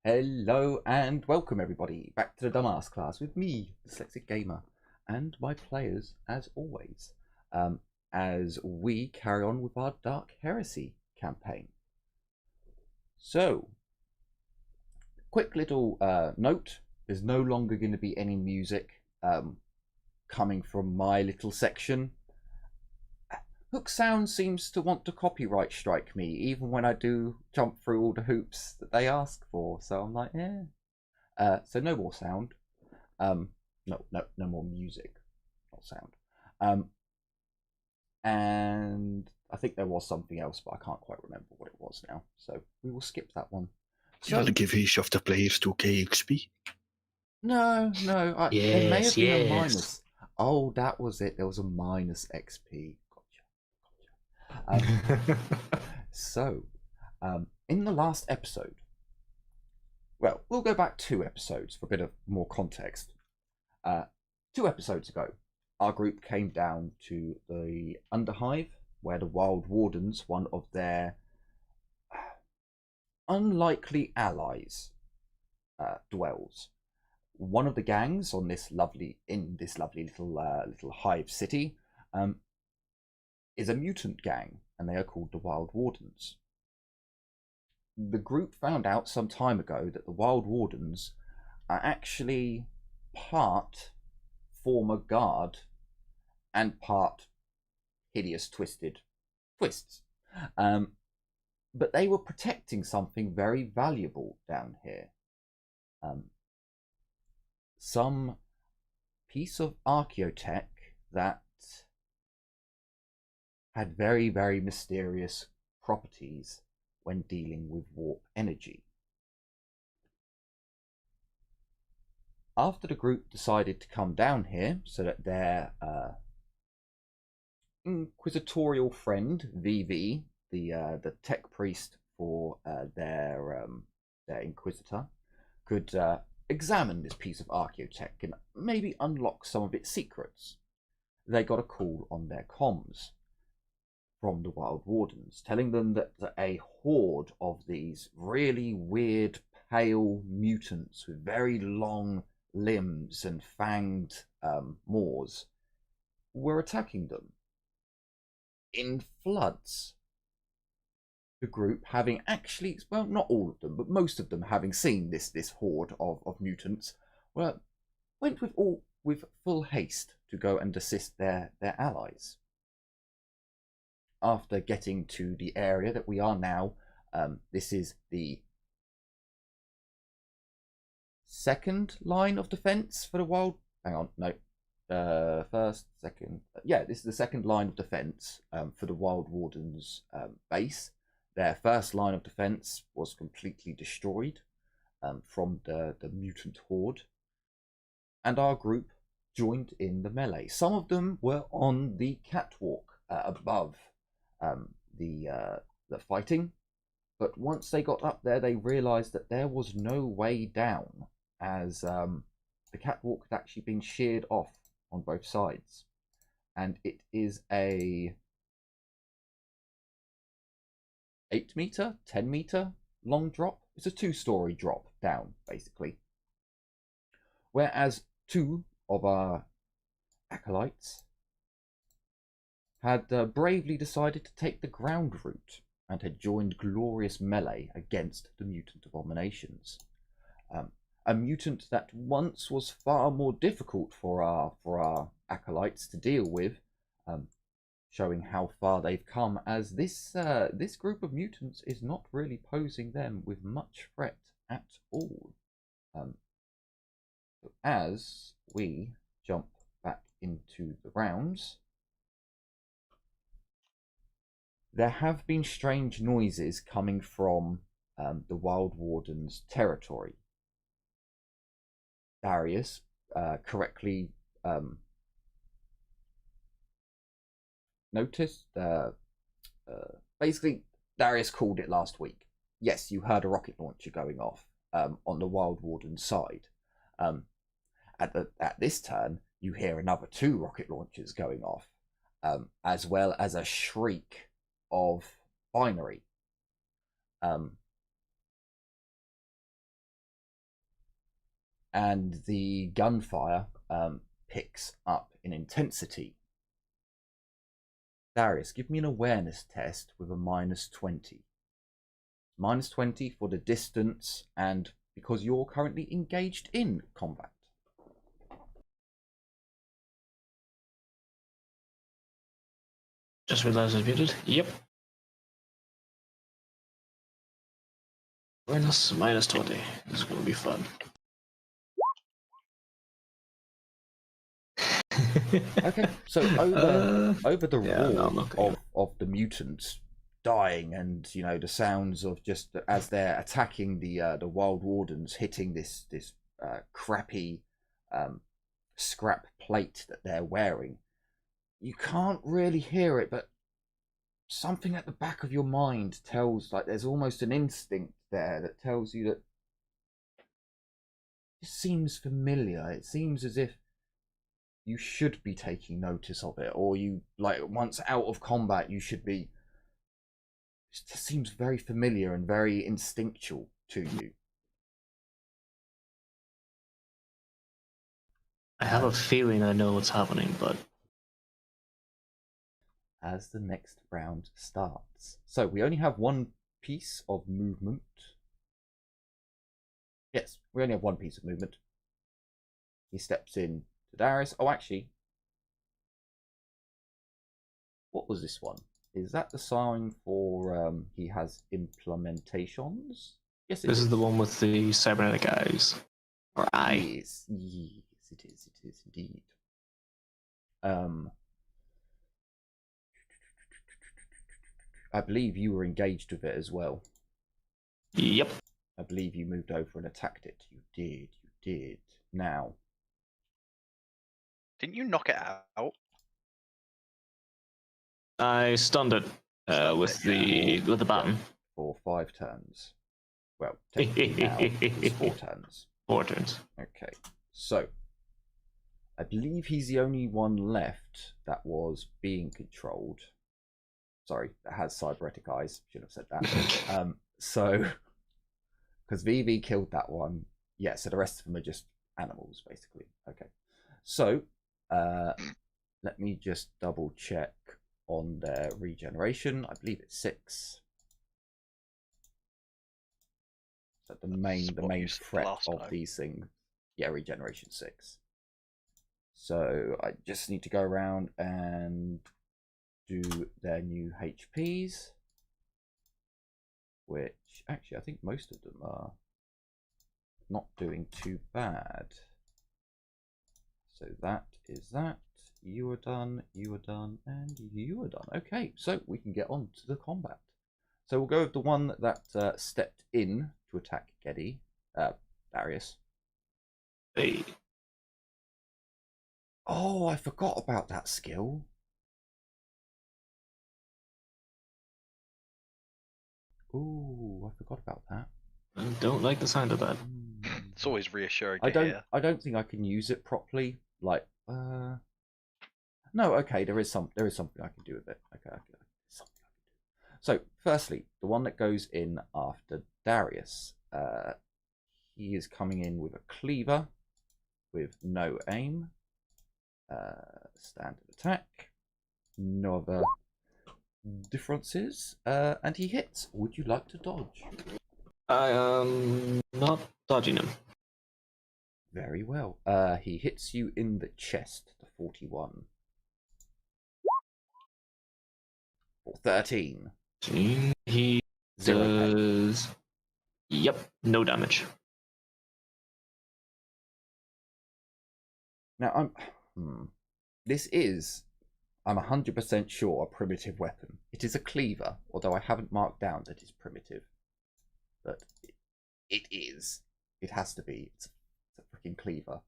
Hello and welcome everybody back to the Dumbass class with me, Dyslexic Gamer, and my players as always, as we carry on with our Dark Heresy campaign. So, quick little note, there's no longer going to be any music coming from my little section. Hook Sound seems to want to copyright strike me even when I do jump through all the hoops that they ask for, so I'm like, so no more sound. No more music, not sound. And I think there was something else, but I can't quite remember what it was now, so we will skip that one. You want to give each of the players 2k XP? No, there may have been a minus. Yes. Oh, that was it. There was a minus XP. So, in the last episode, well, we'll go back 2 episodes for a bit of more context. 2 episodes ago, our group came down to the Underhive, where the Wild Wardens, one of their unlikely allies, dwells. One of the gangs on this lovely little hive city is a mutant gang, and they are called the Wild Wardens. The group found out some time ago that the Wild Wardens are actually part former guard and part hideous twisted twists. But they were protecting something very valuable down here. Some piece of archaeotech that had very, very mysterious properties when dealing with warp energy. After the group decided to come down here so that their Inquisitorial friend, VV, the tech priest for their Inquisitor, could examine this piece of archaeotech and maybe unlock some of its secrets, they got a call on their comms from the Wild Wardens, telling them that a horde of these really weird, pale mutants with very long limbs and fanged maws were attacking them in floods. The group having actually, well, not all of them, but most of them having seen this horde of mutants, went with full haste to go and assist their allies. After getting to the area that we are now, this is the second line of defense for the wild. Hang on, no, first, second. Yeah, this is the second line of defense for the Wild Wardens base. Their first line of defense was completely destroyed from the mutant horde, and our group joined in the melee. Some of them were on the catwalk above the fighting, but once they got up there, they realized that there was no way down, as the catwalk had actually been sheared off on both sides, and it is a 8-meter, 10-meter long drop. It's a 2-story drop down, basically. Whereas 2 of our acolytes had bravely decided to take the ground route and had joined glorious melee against the mutant abominations. A mutant that once was far more difficult for our acolytes to deal with, showing how far they've come, as this group of mutants is not really posing them with much threat at all. As we jump back into the rounds, there have been strange noises coming from the Wild Warden's territory. Darius correctly noticed. Basically, Darius called it last week. Yes, you heard a rocket launcher going off on the Wild Warden's side. At this turn, you hear another 2 rocket launchers going off, as well as a shriek of binary. and the gunfire picks up in intensity. Darius, give me an awareness test with a -20. -20 for the distance, and because you're currently engaged in combat. Just realized I was muted. Yep. Awareness -20. This is going to be fun. Okay, so over the roar of the mutants dying, and the sounds of just as they're attacking the wild wardens, hitting this crappy scrap plate that they're wearing, you can't really hear it, but something at the back of your mind tells, like, there's almost an instinct there that tells you that it seems familiar. It seems as if you should be taking notice of it, or you, like, once out of combat, you should be. It just seems very familiar and very instinctual to you. I have a feeling I know what's happening, but as the next round starts, so we only have one piece of movement. Yes, we only have one piece of movement. He steps in to Darius. Oh, actually, what was this one? Is that the sign for he has implementations? Yes, this is the one with the cybernetic eyes. Or eye. Yes, it is indeed. I believe you were engaged with it as well. Yep. I believe you moved over and attacked it. You did. Now. Didn't you knock it out? I stunned it with the baton. For 5 turns. Well, technically now it's 4 turns. 4 turns. Okay, so I believe he's the only one left that was being controlled. Sorry, that has cybernetic eyes. Should have said that. So, because VV killed that one, yeah. So the rest of them are just animals, basically. Okay, so let me just double check on their regeneration. I believe it's 6. So the main threat of these things, yeah, regeneration 6. So I just need to go around and do their new HPs, which actually I think most of them are not doing too bad. So that is that. You are done, and you are done. Okay, so we can get on to the combat. So we'll go with the one that stepped in to attack Geddy, Darius. Hey. Oh, I forgot about that skill. Ooh, I forgot about that. I don't like the sound of that. It's always reassuring to hear. I don't think I can use it properly. Like, no, okay, there is something I can do with it. Okay, something I can do. So, firstly, the one that goes in after Darius, he is coming in with a cleaver with no aim, standard attack, no other differences, and he hits. Would you like to dodge? I am not dodging him. Very well. He hits you in the chest, the 41. For 13. He does. Yep, no damage. Now this is, I'm 100% sure, a primitive weapon. It is a cleaver, although I haven't marked down that it's primitive. But it is. It has to be. It's a freaking cleaver.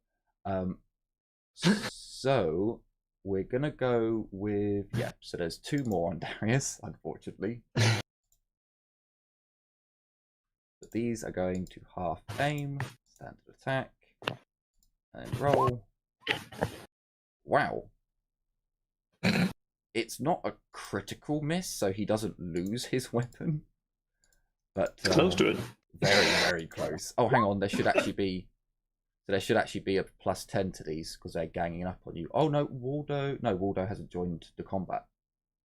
So we're gonna go with, yeah. So there's 2 more on Darius, unfortunately. But these are going to half aim, standard attack, and roll. Wow. It's not a critical miss, so he doesn't lose his weapon. But close to it. Very, very close. Oh, hang on. There should actually be. So there should actually be a +10 to these because they're ganging up on you. Oh no, Waldo hasn't joined the combat.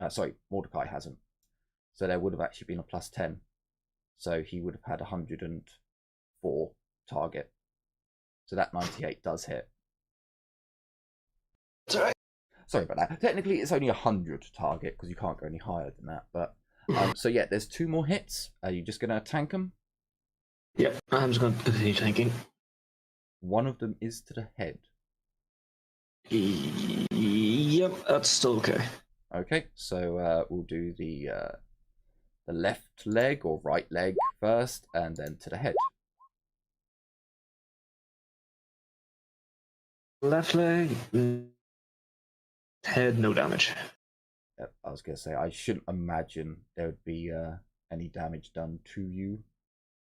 Sorry, Mordecai hasn't. So there would have actually been a +10. So he would have had 104 target. So that 98 does hit. Sorry. Sorry about that. Technically, it's only 100 target because you can't go any higher than that. But so yeah, there's 2 more hits. Are you just gonna tank them? Yep, I'm just going to continue tanking. One of them is to the head. Yep, that's still okay. Okay, so we'll do the left leg or right leg first, and then to the head. Left leg, head, no damage. Yep, I was gonna say I shouldn't imagine there would be any damage done to you.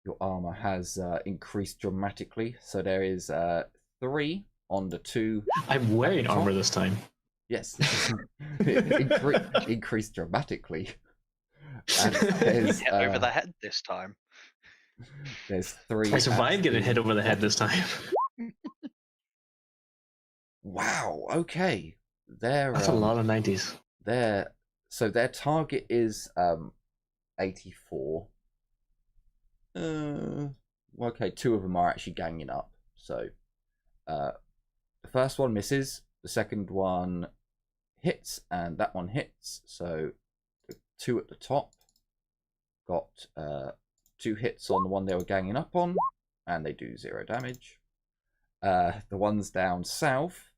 Your armor has increased dramatically, so there is 3 on the 2. I'm wearing armor this time. Yes, increased dramatically. And there's, over the head this time. There's 3. I survived getting hit over the head this time. Wow. Okay. That's a lot of 90s. So their target is 84. Okay, 2 of them are actually ganging up. So the first one misses, the second one hits, and that one hits. So the 2 at the top got 2 hits on the one they were ganging up on, and they do 0 damage. The ones down south,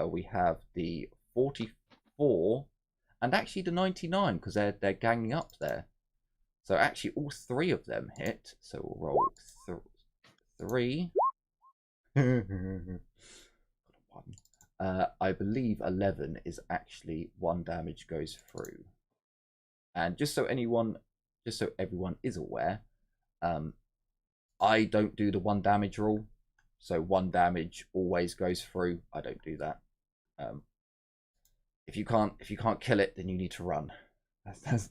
we have the 44 and actually the 99 because they're ganging up there. So actually all 3 of them hit. So we'll roll 3. I believe 11 is actually 1 damage goes through. And just so everyone is aware, I don't do the 1 damage rule. So 1 damage always goes through. I don't do that. If you can't kill it, then you need to run. That's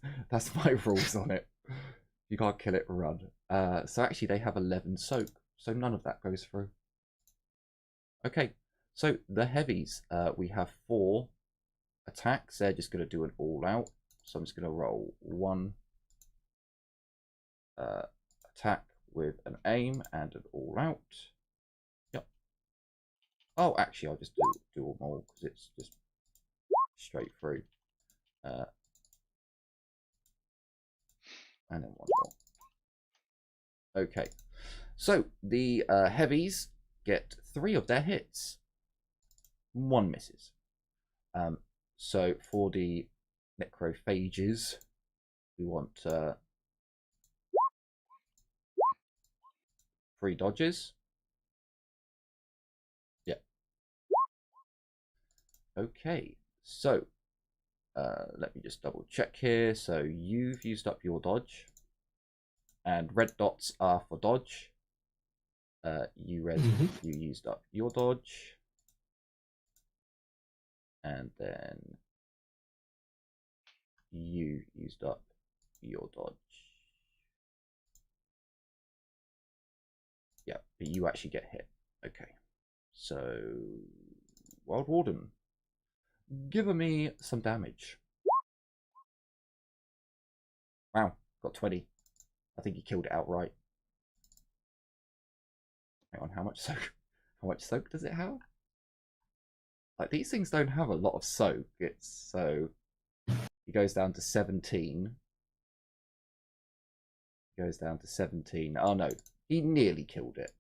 my rules on it. You can't kill it, run. So actually they have 11 soak, so none of that goes through. Okay, so the heavies, we have 4 attacks. They're just going to do an all out. So I'm just going to roll 1 attack with an aim and an all out. Yep. Oh, actually, I'll just do all more because it's just straight through. And then 1 more. Okay, so the heavies get 3 of their hits. 1 misses. So for the necrophages, we want 3 dodges. Yeah. Okay, so let me just double check here. So you've used up your dodge, and red dots are for dodge. You used up your dodge, and then you used up your dodge. Yeah, but you actually get hit. Okay, so Wild Warden, give me some damage. Wow, got 20. I think he killed it outright. Hang on, how much soak? How much soak does it have? Like, these things don't have a lot of soak. It's so he goes down to 17. He goes down to 17. Oh no, he nearly killed it.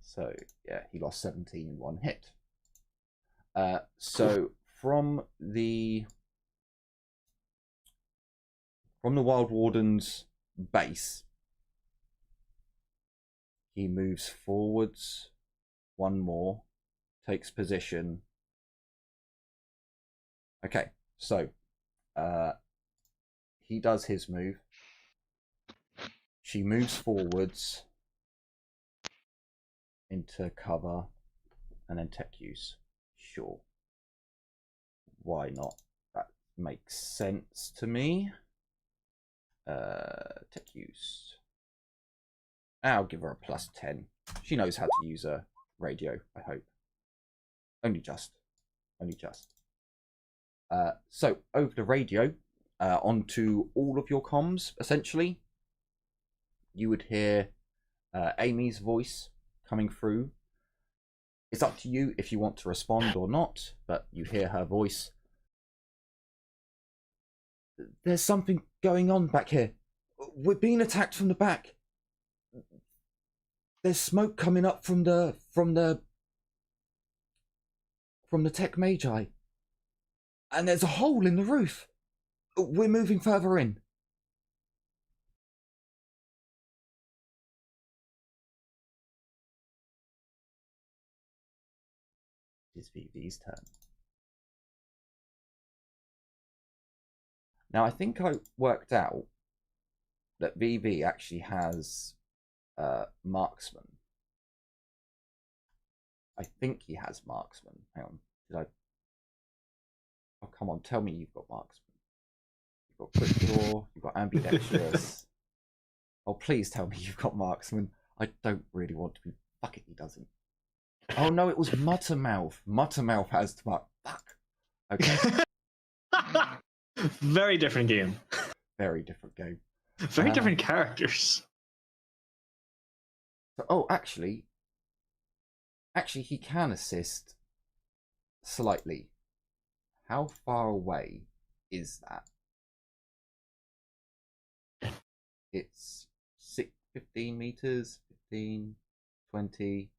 So yeah, he lost 17 in 1 hit. So from the Wild Warden's base, he moves forwards 1 more, takes position. Okay, so he does his move. She moves forwards into cover and then tech use. Sure. Why not? That makes sense to me. Tech use. I'll give her a +10. She knows how to use a radio, I hope. Only just. So, over the radio, onto all of your comms, essentially. You would hear Amy's voice coming through. It's up to you if you want to respond or not, but you hear her voice. There's something going on back here. We're being attacked from the back. There's smoke coming up from the Tech Magi. And there's a hole in the roof. We're moving further in. It's VV's turn. Now, I think I worked out that VV actually has marksman. I think he has marksman. Hang on. Did I? Oh, come on. Tell me you've got marksman. You've got quick draw. You've got ambidextrous. Oh, please tell me you've got marksman. I don't really want to be. Fuck it, he doesn't. Oh no, it was Muttermouth. Muttermouth has to mark. Fuck. Okay. Very different game. Very different game. Very different characters. So, oh, actually, he can assist slightly. How far away is that? It's 15 meters, 15, 20.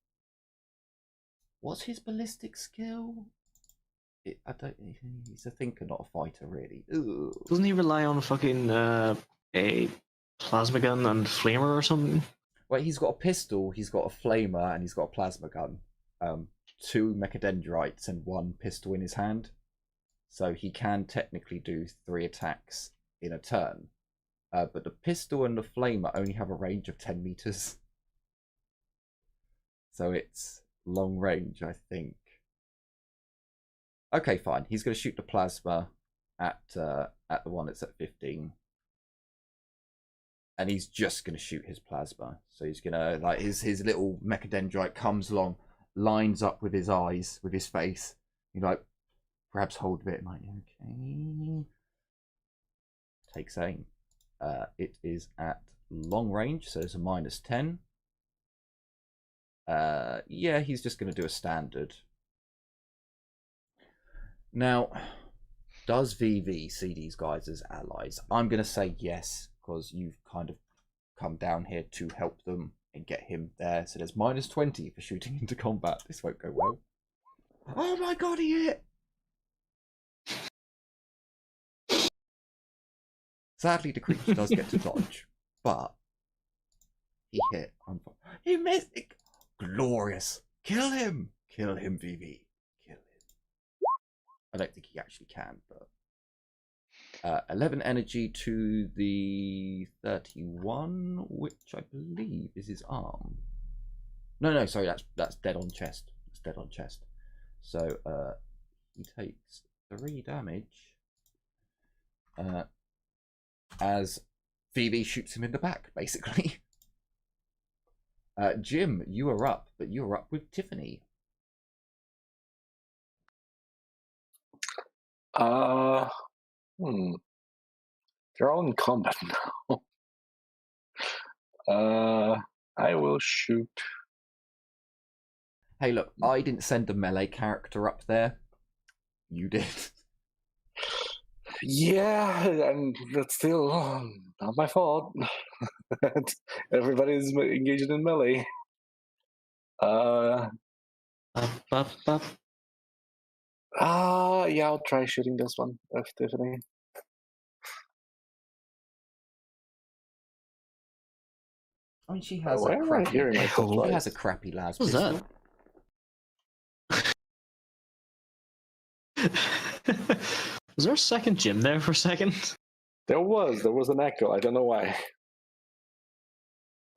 What's his ballistic skill? He's a thinker, not a fighter, really. Ugh. Doesn't he rely on fucking a plasma gun and flamer or something? Well, he's got a pistol, he's got a flamer, and he's got a plasma gun. 2 mechadendrites and 1 pistol in his hand. So he can technically do 3 attacks in a turn. But the pistol and the flamer only have a range of 10 meters. So it's long range, I think. Okay, fine. He's going to shoot the plasma at the one that's at 15. And he's just going to shoot his plasma. So he's going to, like, his little mechadendrite comes along, lines up with his eyes, with his face. You know, like, perhaps hold a bit. Like, okay. Takes aim. It is at long range, so it's a -10. Yeah, he's just going to do a standard. Now, does VV see these guys as allies? I'm going to say yes, because you've kind of come down here to help them and get him there. So there's -20 for shooting into combat. This won't go well. Oh my god, he hit! Sadly, the creature does get to dodge, but he hit. He missed it. Glorious. Kill him. Kill him, VV. Kill him. I don't think he actually can, but 11 energy to the 31, which I believe is his arm. No, sorry, that's dead on chest. It's dead on chest. So he takes 3 damage as VV shoots him in the back, basically. Jim, you are up, but you are up with Tiffany. They're all in combat now. I will shoot. Hey, look, I didn't send a melee character up there. You did. Yeah, and that's still not my fault. Everybody's engaged in melee. Yeah, I'll try shooting this one with Tiffany. I mean, she has Why a am I crappy. hearing myself She twice? has a crappy las What's pistol. that? Was there a second Jim there for a second? There was an echo. I don't know why.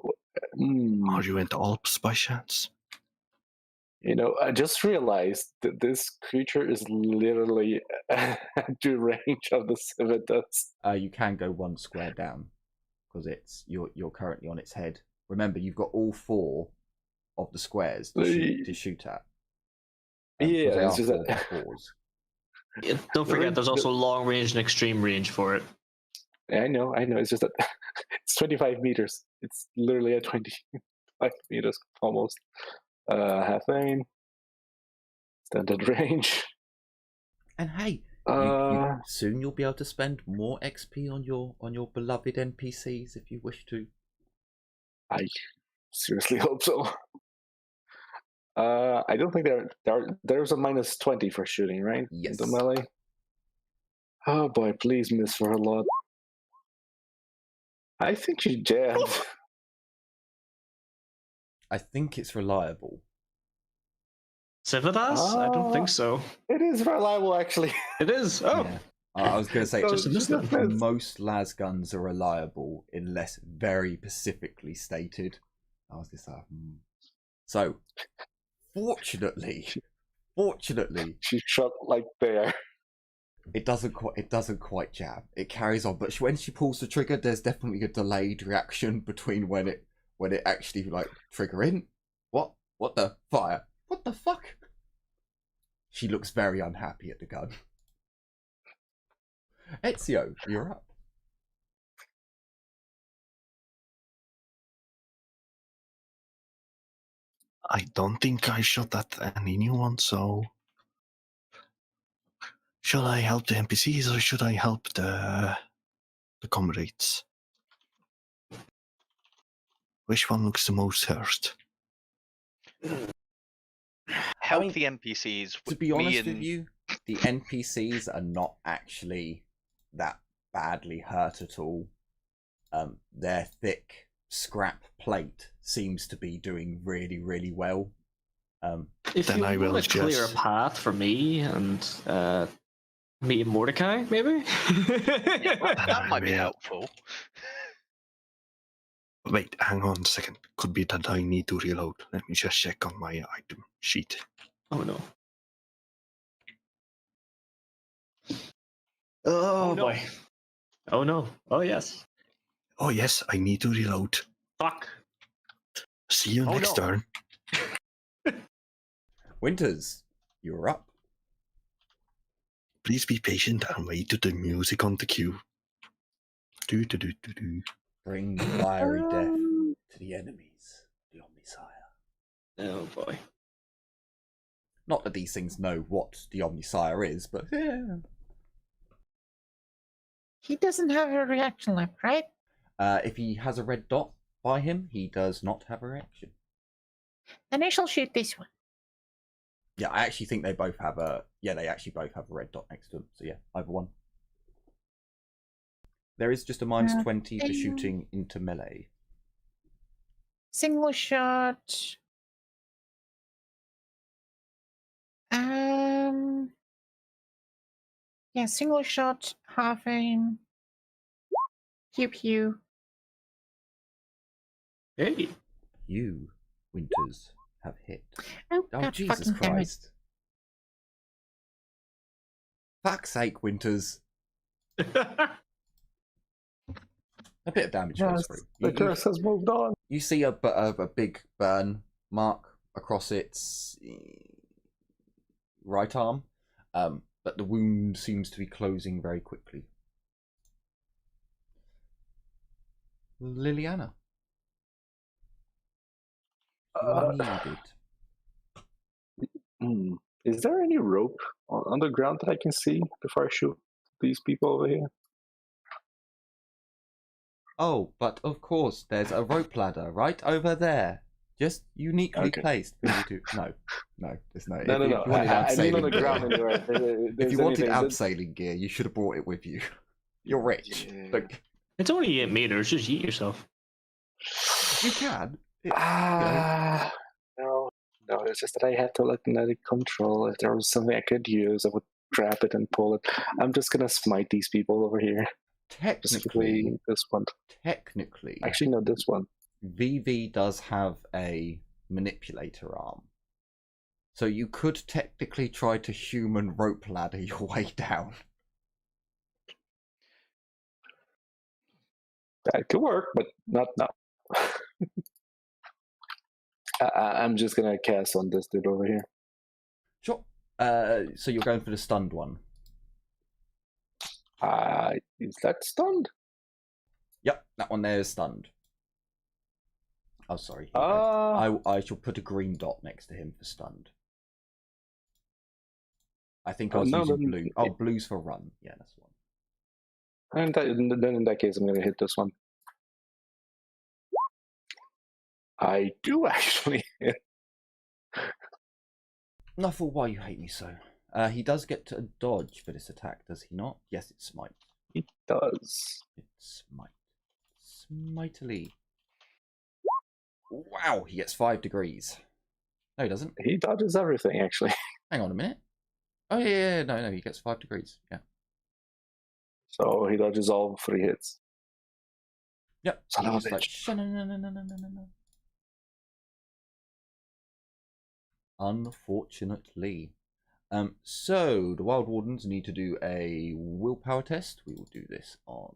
Are you in the Alps by chance? You know, I just realized that this creature is literally at the range of the Civitas. You can go 1 square down because you're currently on its head. remember you've got all 4 of the squares to shoot at. Yeah, they it's are just 4 by that. 4s. Yeah, don't forget, there's also long range and extreme range for it. I know. It's just that it's 25 meters. It's literally at 25 meters almost. Half lane, standard range. And hey, soon you'll be able to spend more XP on your beloved NPCs if you wish to. I seriously hope so. I don't think there's a -20 for shooting, right? Yes. The melee. Oh boy, please miss for a lot. I think she jammed. I think it's reliable. Civitas? I don't think so. It is reliable, actually. It is. Oh, Yeah. I was going to say, Just a misstep. most las guns are reliable unless very specifically stated. I was just like, So, fortunately, She shot like there. it doesn't quite jam. It carries on, but when she pulls the trigger, there's definitely a delayed reaction between when it actually like trigger in. What the fire? What the fuck? She looks very unhappy at the gun. Ezio, you're up. I don't think I shot at any new one, so should I help the NPCs or should I help the comrades? Which one looks the most hurt? Help the NPCs. To be honest with you, the NPCs are not actually that badly hurt at all. Their thick scrap plate seems to be doing really, really well. if Then you I will want to clear a just- path for me and me and Mordecai, maybe? That might be Yeah. helpful. Wait, hang on a second. Could be that I need to reload. Let me just check on my item sheet. Oh no. Oh, no. boy. Oh no. Oh yes. Oh yes, I need to reload. Fuck. See you next no. turn. Winters, you're up. Please be patient and wait to the music on the cue. Do do do do do. Bring fiery death to the enemies, the Omnisire. Oh boy. Not that these things know what the Omnisire is, but yeah. He doesn't have a reaction left, right? If he has a red dot by him, he does not have a reaction. Then I shall shoot this one. Yeah, I actually think they both have a... Yeah, they actually both have a red dot next to them. So yeah, either one. There is just a -20 for shooting into melee. Single shot. Yeah, single shot, half aim. Pew pew. Hey. You, Winters, have hit. Oh, Oh, God Jesus fucking damn it. Christ. Fuck's sake, Winters. A bit of damage goes Yes, through. the curse has moved on. You see a big burn mark across its right arm, but the wound seems to be closing very quickly. Liliana. You are needed. Is there any rope on the ground that I can see before I shoot these people over here? Oh, but of course, there's a rope ladder right over there. Just uniquely Okay. placed. No, there's no. No. If you wanted I mean on the abseiling ground gear- anywhere. If you wanted abseiling gear, you should have brought it with you. You're rich. Yeah. Look, It's only 8 meters, just eat yourself. you can. No, it's just that I had to let it control. If there was something I could use, I would grab it and pull it. I'm just gonna smite these people over here. Specifically Technically, this one. Actually, no, this one. VV does have a manipulator arm. So you could technically try to human rope ladder your way down. That could work, but not now. I'm just gonna cast on this dude over here. Sure. So you're going for the stunned one. Is that stunned? Yep, that one there is stunned. Oh, sorry. I shall put a green dot next to him for stunned. I think I was using blue. Oh, blue's for run. Yeah, that's one. And then in that case, I'm gonna hit this one. I do actually hit. Not for why you hate me so. He does get to dodge for this attack, does he not? Yes, it's smite. He does. It's smite. Smitily. Wow, he gets 5 degrees. No, he doesn't. He dodges everything, actually. Hang on a minute. Oh, yeah, no, he gets 5 degrees. Yeah. So he dodges all 3 hits. Yep. Son of a He's like, bitch. no. Unfortunately. So the Wild Wardens need to do a willpower test. We will do this on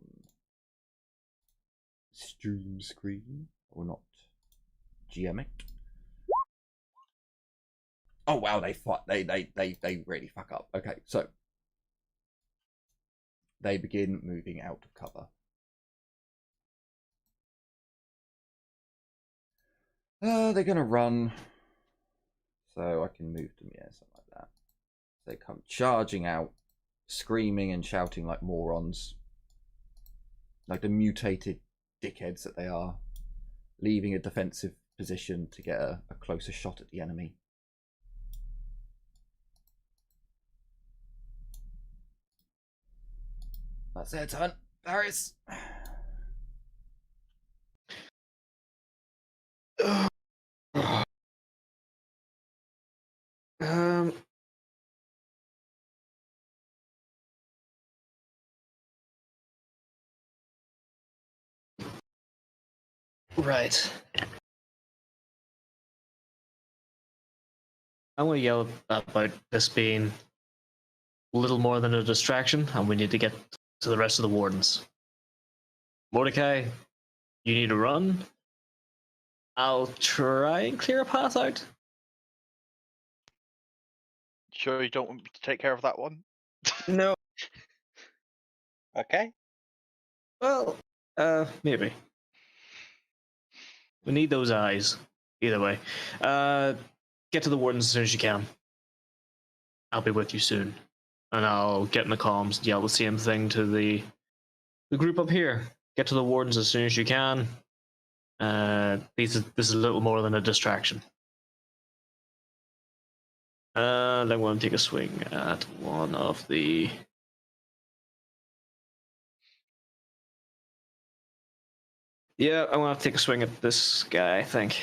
stream screen, or not GM it. Oh wow, they really fuck up. Okay, so they begin moving out of cover. They're gonna run. So I can move them, yeah, something like that. They come charging out, screaming and shouting like morons. Like the mutated dickheads that they are. Leaving a defensive position to get a closer shot at the enemy. That's their turn. Paris. Right. I'm going to yell about this being little more than a distraction, and we need to get to the rest of the wardens. Mordecai, you need to run. I'll try and clear a path out. Sure you don't want me to take care of that one? No. Okay. Well, maybe. We need those eyes. Either way. Get to the wardens as soon as you can. I'll be with you soon. And I'll get in the comms and yell the same thing to the group up here. Get to the wardens as soon as you can. This is a little more than a distraction. And I'm going to take a swing at one of the... Yeah, I'm going to take a swing at this guy, I think.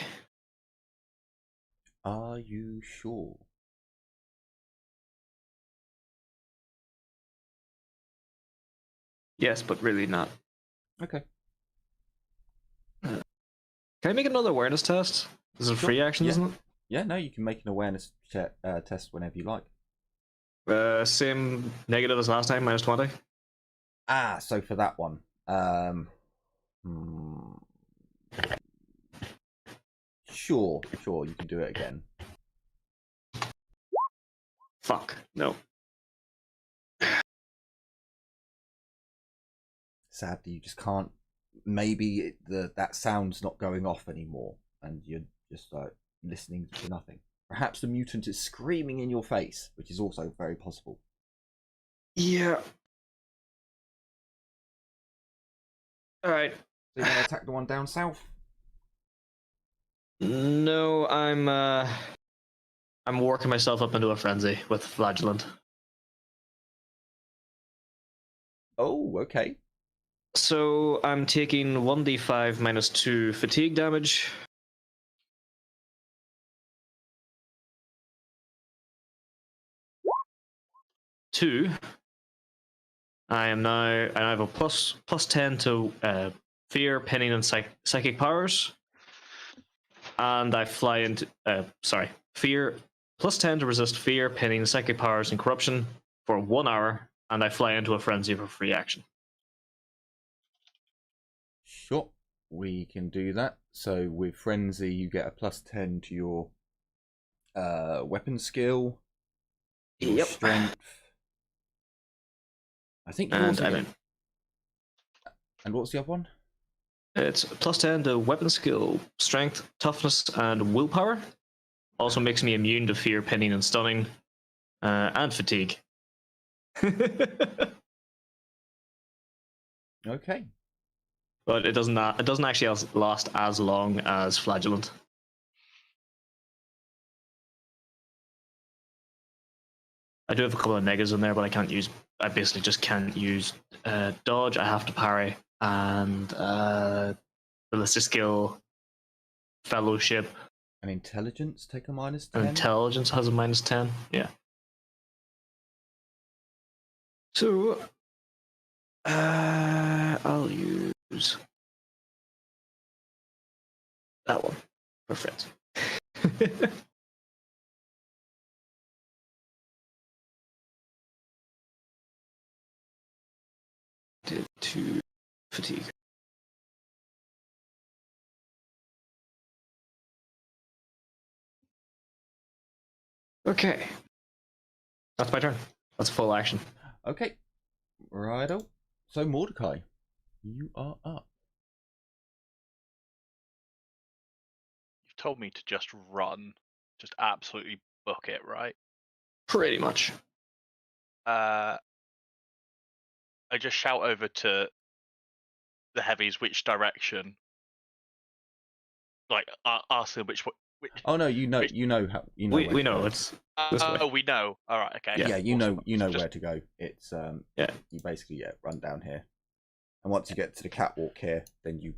Are you sure? Yes, but really not. Okay. Can I make another awareness test? This is a free action, Yeah. isn't it? Yeah, no, you can make an awareness test whenever you like. Same negative as last time, minus 20. Ah, so for that one, sure, you can do it again. Fuck, no. Sadly, you just can't. Maybe that sound's not going off anymore, and you're just listening to nothing. Perhaps the mutant is screaming in your face, which is also very possible. Yeah. Alright. So you're gonna attack the one down south? No, I'm working myself up into a frenzy with Flagellant. Oh, okay. So I'm taking 1d5 minus 2 fatigue damage. Two. I have a plus 10 to fear, pinning, and psychic powers. And I fly into fear, plus 10 to resist fear, pinning, psychic powers, and corruption for 1 hour, and I fly into a frenzy for free action. Sure. we can do that. So with Frenzy, you get a +10 to your weapon skill, your Yep. strength. I think you And also I get... mean, And what's the other one? it's +10 to weapon skill, strength, toughness, and willpower. Also makes me immune to fear, pinning, and stunning, and fatigue. Okay. But it doesn't actually last as long as flagellant. I do have a couple of negatives in there, but I basically just can't use dodge. I have to parry, and ballistic skill, fellowship, And intelligence take a and -10. intelligence has a -10. Yeah. So I'll use that one. Perfect. Did 2 fatigue. Okay. That's my turn. That's full action. Okay. Righto. So Mordecai, you are up. You've told me to just run, just absolutely book it, right? Pretty much. I just shout over to the heavies which direction. Like, ask them which. Oh no, you know, Which- you know how you know. We where to know go. it's this way. Oh, we know. All right, okay. Yeah, you know, Awesome. you know Just- where to go. It's Yeah. You basically run down here, and once you get to the catwalk here, then you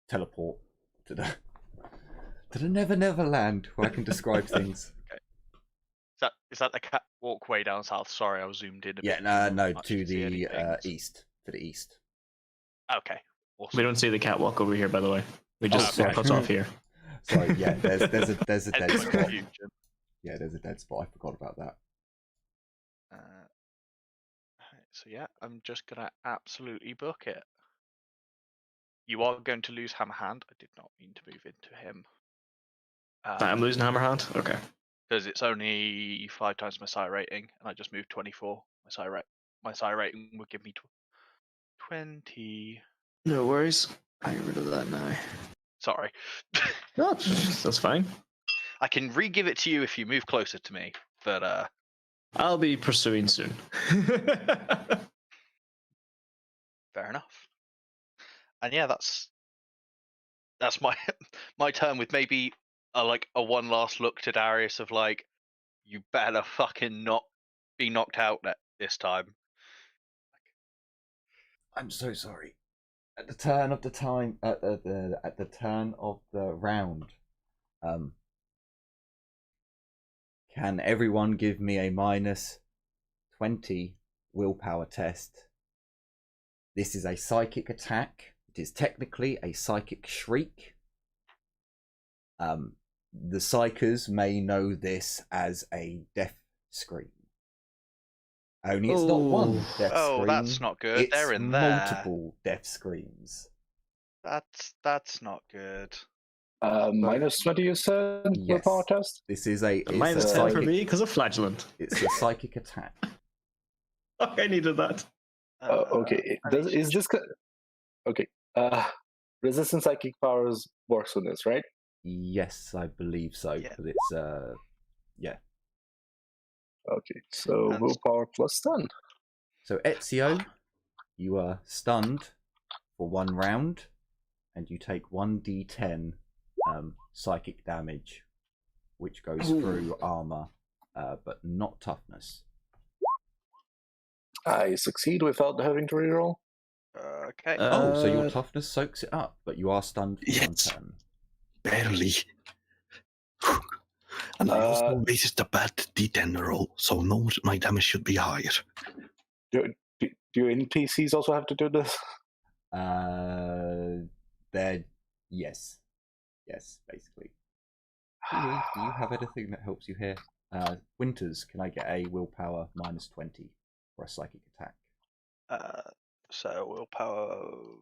teleport to the Never Never Land where I can describe things. Is that the catwalk way down south? Sorry, I was zoomed in. Yeah, bit no, too much to see the anything. east, to the east. Okay. Awesome. We don't see the catwalk over here, by the way. We just sorry. cuts off here. Sorry, yeah, there's a dead Hence the spot. confusion. Yeah, there's a dead spot. I forgot about that. So yeah, I'm just gonna absolutely book it. You are going to lose Hammer Hand. I did not mean to move into him. I'm losing hammer hand. Okay. Because it's only 5 times my psi rating, and I just moved 24. My psi rating would give me 20. No worries. I get rid of that now. Sorry. No, that's fine. I can re-give it to you if you move closer to me, but I'll be pursuing soon. fair enough. And yeah, that's my my turn with maybe a one last look to Darius of like, you better fucking not be knocked out this time. I'm so sorry. At the turn of the time, at the turn of the round, can everyone give me a -20 willpower test? This is a psychic attack. It is technically a psychic shriek. The psychers may know this as a death scream. Only it's not one Oh. death Oh, scream. that's not good. It's They're in there. multiple death screams. That's not good. -20, you said, Yes. willpower test? This is a -10 for psychic, me because of flagellant. it's a psychic attack. Oh, I needed that. Okay, I need to is this... Okay, resistance psychic powers works on this, right? Yes, I believe so. Yeah. But it's yeah. Okay, so That's- willpower +10. So Ezio, you are stunned for 1 round, and you take 1d10 psychic damage, which goes through armor, but not toughness. I succeed without having to reroll. Okay. Oh, so your toughness soaks it up, but you are stunned for 1 Yes. turn. Barely. And I also Uh, raised the bad D10 roll, so no, my damage should be higher. Do your NPCs also have to do this? They're yes, basically. Do you have anything that helps you here? Winters, can I get a willpower -20 for a psychic attack? So willpower.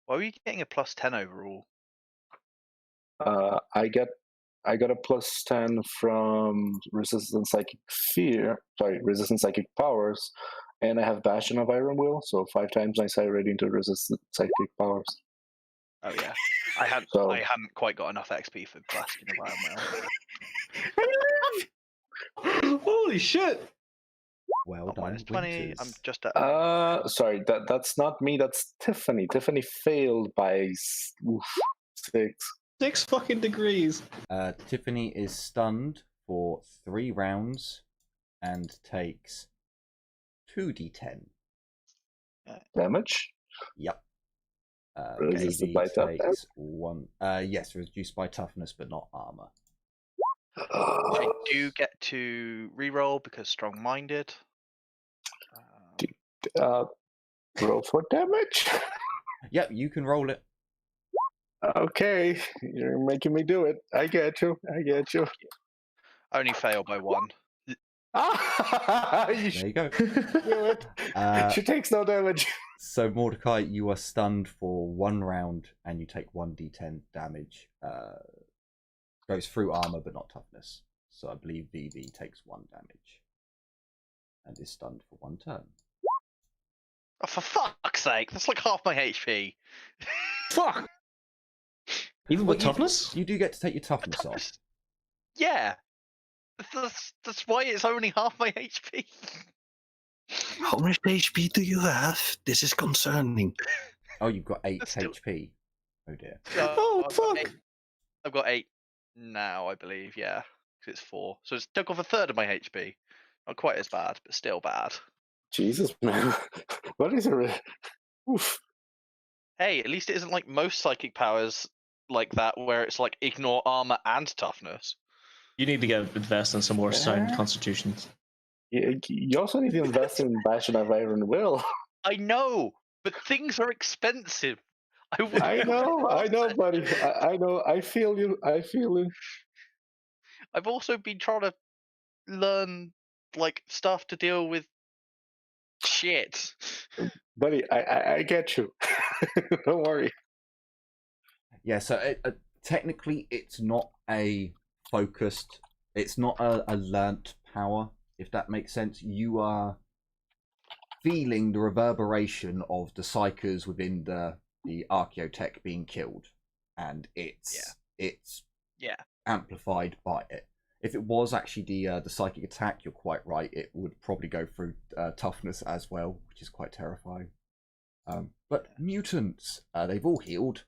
Why were you getting a +10 overall? I got a +10 from resistant psychic resistant psychic powers, and I have Bastion of Iron Will, so 5 times my side rating to resistant psychic powers. Oh yeah, I hadn't quite got enough XP for Bastion of Iron Will. Holy shit! Well Not done, -20. I'm Winters. just at. Sorry, that's not me. That's Tiffany. Tiffany failed by 6. 6 fucking degrees. Tiffany is stunned for 3 rounds and takes 2d10 Damage. Yep. Resisted by Davey toughness? takes 1. Yes, reduced by toughness, but not armor. I do get to reroll because strong-minded. Roll for damage. Yep, you can roll it. Okay, you're making me do it. I get you. I only fail by 1. You There should you go. do it. She takes no damage. So Mordecai, you are stunned for 1 round, and you take 1d10 damage. Goes through armor, but not toughness. So I believe VV takes 1 damage, and is stunned for 1 turn. Oh, for fuck's sake! That's like half my HP. Fuck! Even with Well, toughness? You do get to take your toughness off. Yeah. That's why it's only half my HP. How much HP do you have? This is concerning. Oh, you've got 8 Still- HP. Oh dear. So Oh, I've got fuck! 8 I've got 8 now, I believe. Yeah, because it's 4. So it's took off a third of my HP. Not quite as bad, but still bad. Jesus, man. What is it? Oof. Hey, at least it isn't like most psychic powers like that, where it's like ignore armor and toughness. You need to invest in some more sound constitutions. You also need to invest in Bastion of Iron Will. I know, but things are expensive. I know, buddy. I know. I feel you. I've also been trying to learn like stuff to deal with shit. Buddy, I get you. Don't worry. Yeah, so technically it's not a focused, it's not a learnt power, if that makes sense. You are feeling the reverberation of the psychers within the archaeotech being killed, and it's amplified by it. If it was actually the psychic attack, you're quite right, it would probably go through toughness as well, which is quite terrifying. But mutants, they've all healed.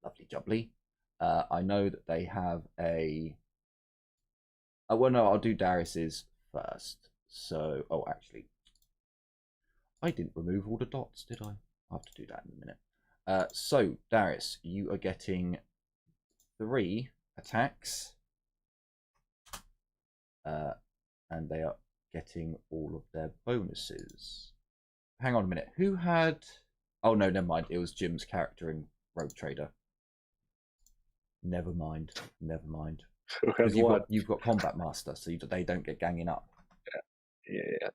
Lovely jubbly. I know that they have a... Oh, well, no, I'll do Darius's first. So, oh, actually, I didn't remove all the dots, did I? I'll have to do that in a minute. So, Darius, you are getting 3 attacks. And they are getting all of their bonuses. Hang on a minute. Who had... Oh, no, never mind. It was Jim's character in Rogue Trader. Never mind. Because you've got Combat Master, so they don't get ganging up. Yeah.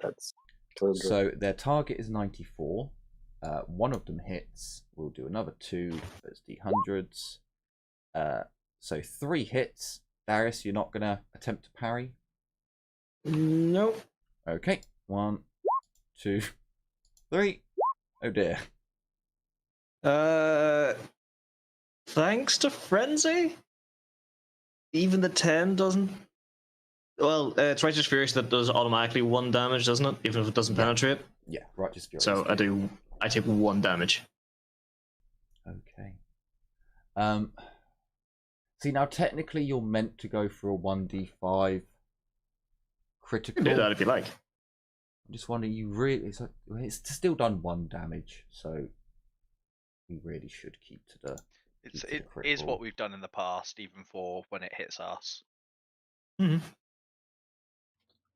That's totally So their target is 94. 1 of them hits. We'll do another 2 as D100s. So 3 hits. Darius, you're not going to attempt to parry? Nope. Okay. 1, 2, 3. Oh dear. Thanks to Frenzy? Even the 10 doesn't... Well, it's Righteous Fury that does automatically 1 damage, doesn't it? Even if it doesn't penetrate. Yeah, Righteous Fury. So I take 1 damage. Okay. See, now technically you're meant to go for a 1d5 critical. You can do that if you like. I'm just wondering, it's still done 1 damage, so we really should keep to the... It is what we've done in the past, even for when it hits us. Mm-hmm.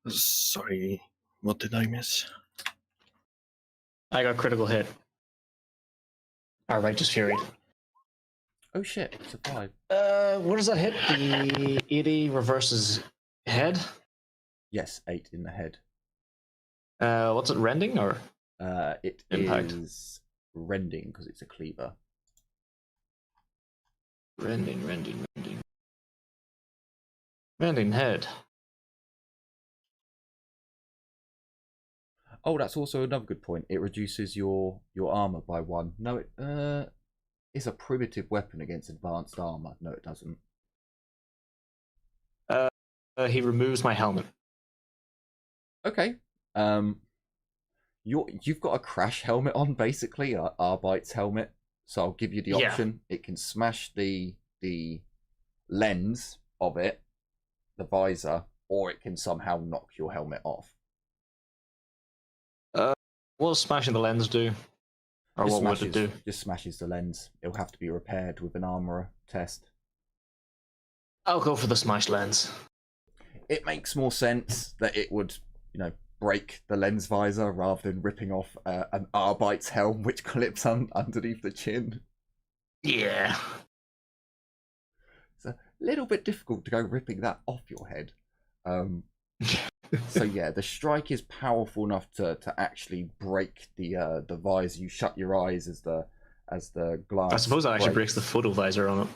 Sorry, what did I miss? I got critical hit. Our Righteous Fury. Oh shit, it's a 5. What does that hit? The 80 reverses head? Yes, 8 in the head. What's it, rending or? It Impact. is rending because it's a cleaver. Rending. Rending head. Oh, that's also another good point. It reduces your armor by 1. No, it's a primitive weapon against advanced armor. No, it doesn't. He removes my helmet. Okay. You've got a crash helmet on, basically, Arbite's helmet. So I'll give you the option. It can smash the lens of it, the visor, or it can somehow knock your helmet off. What does smashing the lens do? Or Just what would it do? Just smashes the lens. It'll have to be repaired with an armorer test. I'll go for the smash lens. It makes more sense that it would, break the lens visor rather than ripping off an Arbite's helm, which clips underneath the chin. Yeah. It's a little bit difficult to go ripping that off your head. So yeah, the strike is powerful enough to actually break the visor. You shut your eyes as the glass. I suppose that actually breaks breaks the photo visor on it.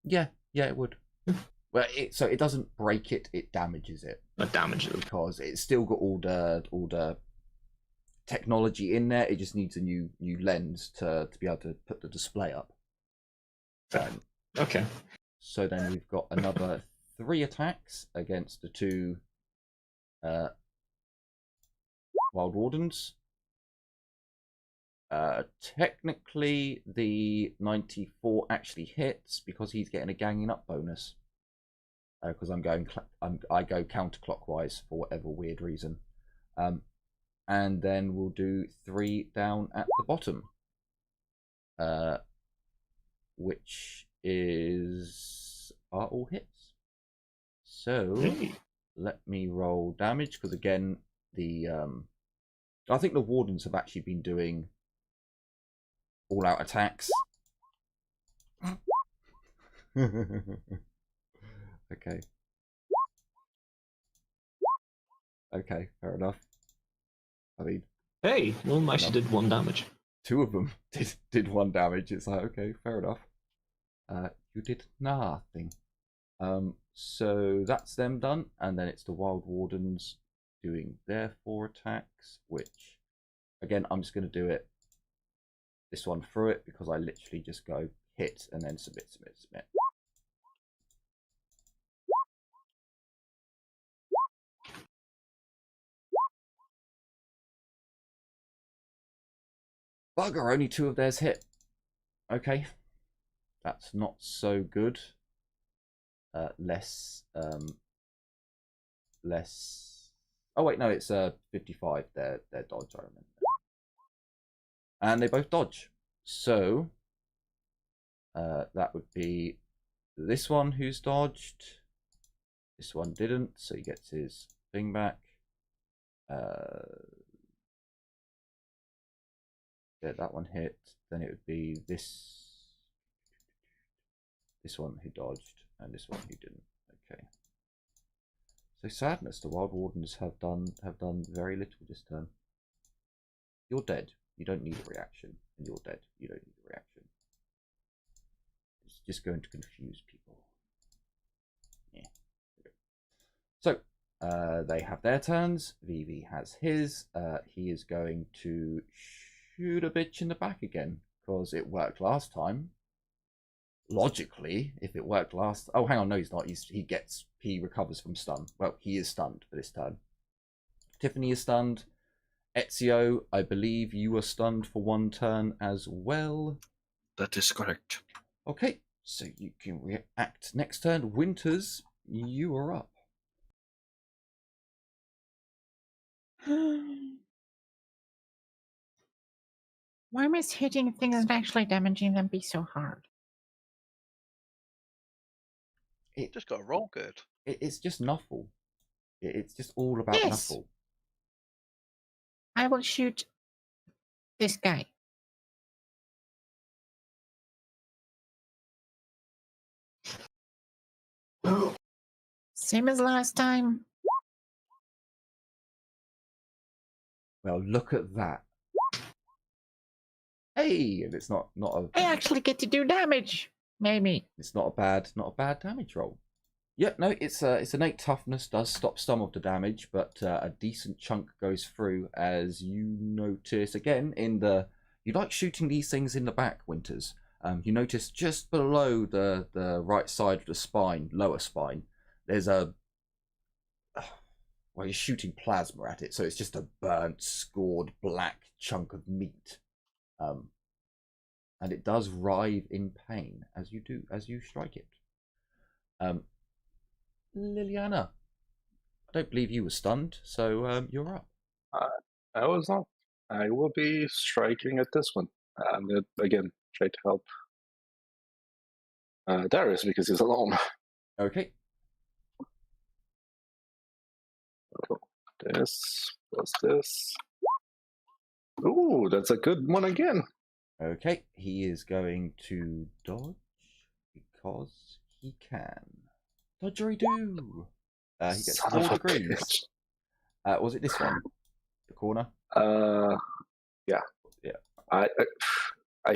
Yeah, it would. Well, so it doesn't break it; it damages it. It damages it because it's still got all the technology in there. It just needs a new lens to be able to put the display up. Okay. So then we've got another 3 attacks against the 2 Wild Wardens. Technically, the 94 actually hits because he's getting a ganging up bonus. Because I go counterclockwise for whatever weird reason. And then we'll do 3 down at the bottom. Which are all hits. So let me roll damage, because again, I think the Wardens have actually been doing all-out attacks. Okay, fair enough. I mean, hey, one actually did 1 damage. 2 of them did 1 damage. It's like, okay, fair enough. You did nothing. So that's them done, and then it's the Wild Wardens doing their 4 attacks, which, again, I'm just going to do this one through it, because I literally just go hit and then submit. Bugger, only 2 of theirs hit. Okay. That's not so good. Less. Oh wait, no, it's 55. Their dodge, I remember. And they both dodge. So that would be this one who's dodged. This one didn't, so he gets his thing back. Yeah, that one hit. Then it would be this one who dodged, and this one who didn't. Okay. So sadness, the Wild Wardens have done very little this turn. You're dead. You don't need a reaction, and you're dead. You don't need a reaction. It's just going to confuse people. Yeah. So they have their turns. VV has his. He is going to shoot a bitch in the back again, because it worked last time. Logically, if it worked last... Oh, hang on, no, he's not. He recovers from stun. Well, he is stunned for this turn. Tiffany is stunned. Ezio, I believe you were stunned for 1 turn as well. That is correct. Okay, so you can react next turn. Winters, you are up. Why must hitting things and actually damaging them be so hard? Just got to roll good. It's just Nuffle. It's just all about Yes. Nuffle. I will shoot this guy. Same as last time. Well, look at that. Hey, and it's not I actually get to do damage. Maybe. it's not a bad damage roll. Yeah, no, it's innate toughness does stop some of the damage, but a decent chunk goes through as you notice again you like shooting these things in the back, Winters. You notice just below the right side of the spine, lower spine, there's well, you're shooting plasma at it, so it's just a burnt, scored black chunk of meat. And it does writhe in pain as you strike it. Liliana, I don't believe you were stunned, so you're up. I was not. I will be striking at this one. I'm gonna again try to help Darius because he's alone. Okay. So this plus this. Ooh, that's a good one again. Okay, he is going to dodge because he can. Dodgery-doo! He gets Son 4 of a degrees. bitch. Was it this one? The corner? Yeah. Yeah. I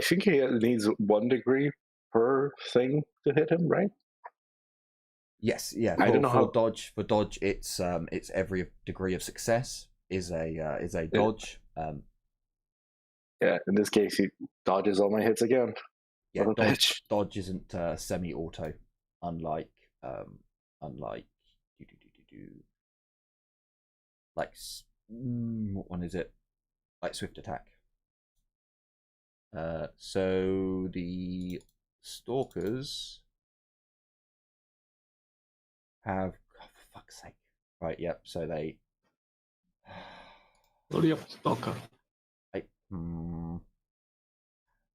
think he needs 1 degree per thing to hit him, right? Yes, yeah. I don't know how. For dodge, it's every degree of success is a dodge. Yeah, in this case, he dodges all my hits again. Yeah, What a bitch. dodge isn't semi-auto, unlike like what one is it? Like swift attack. So the stalkers have, oh, for fuck's sake. Right, yep. So they. Bloody up, stalker.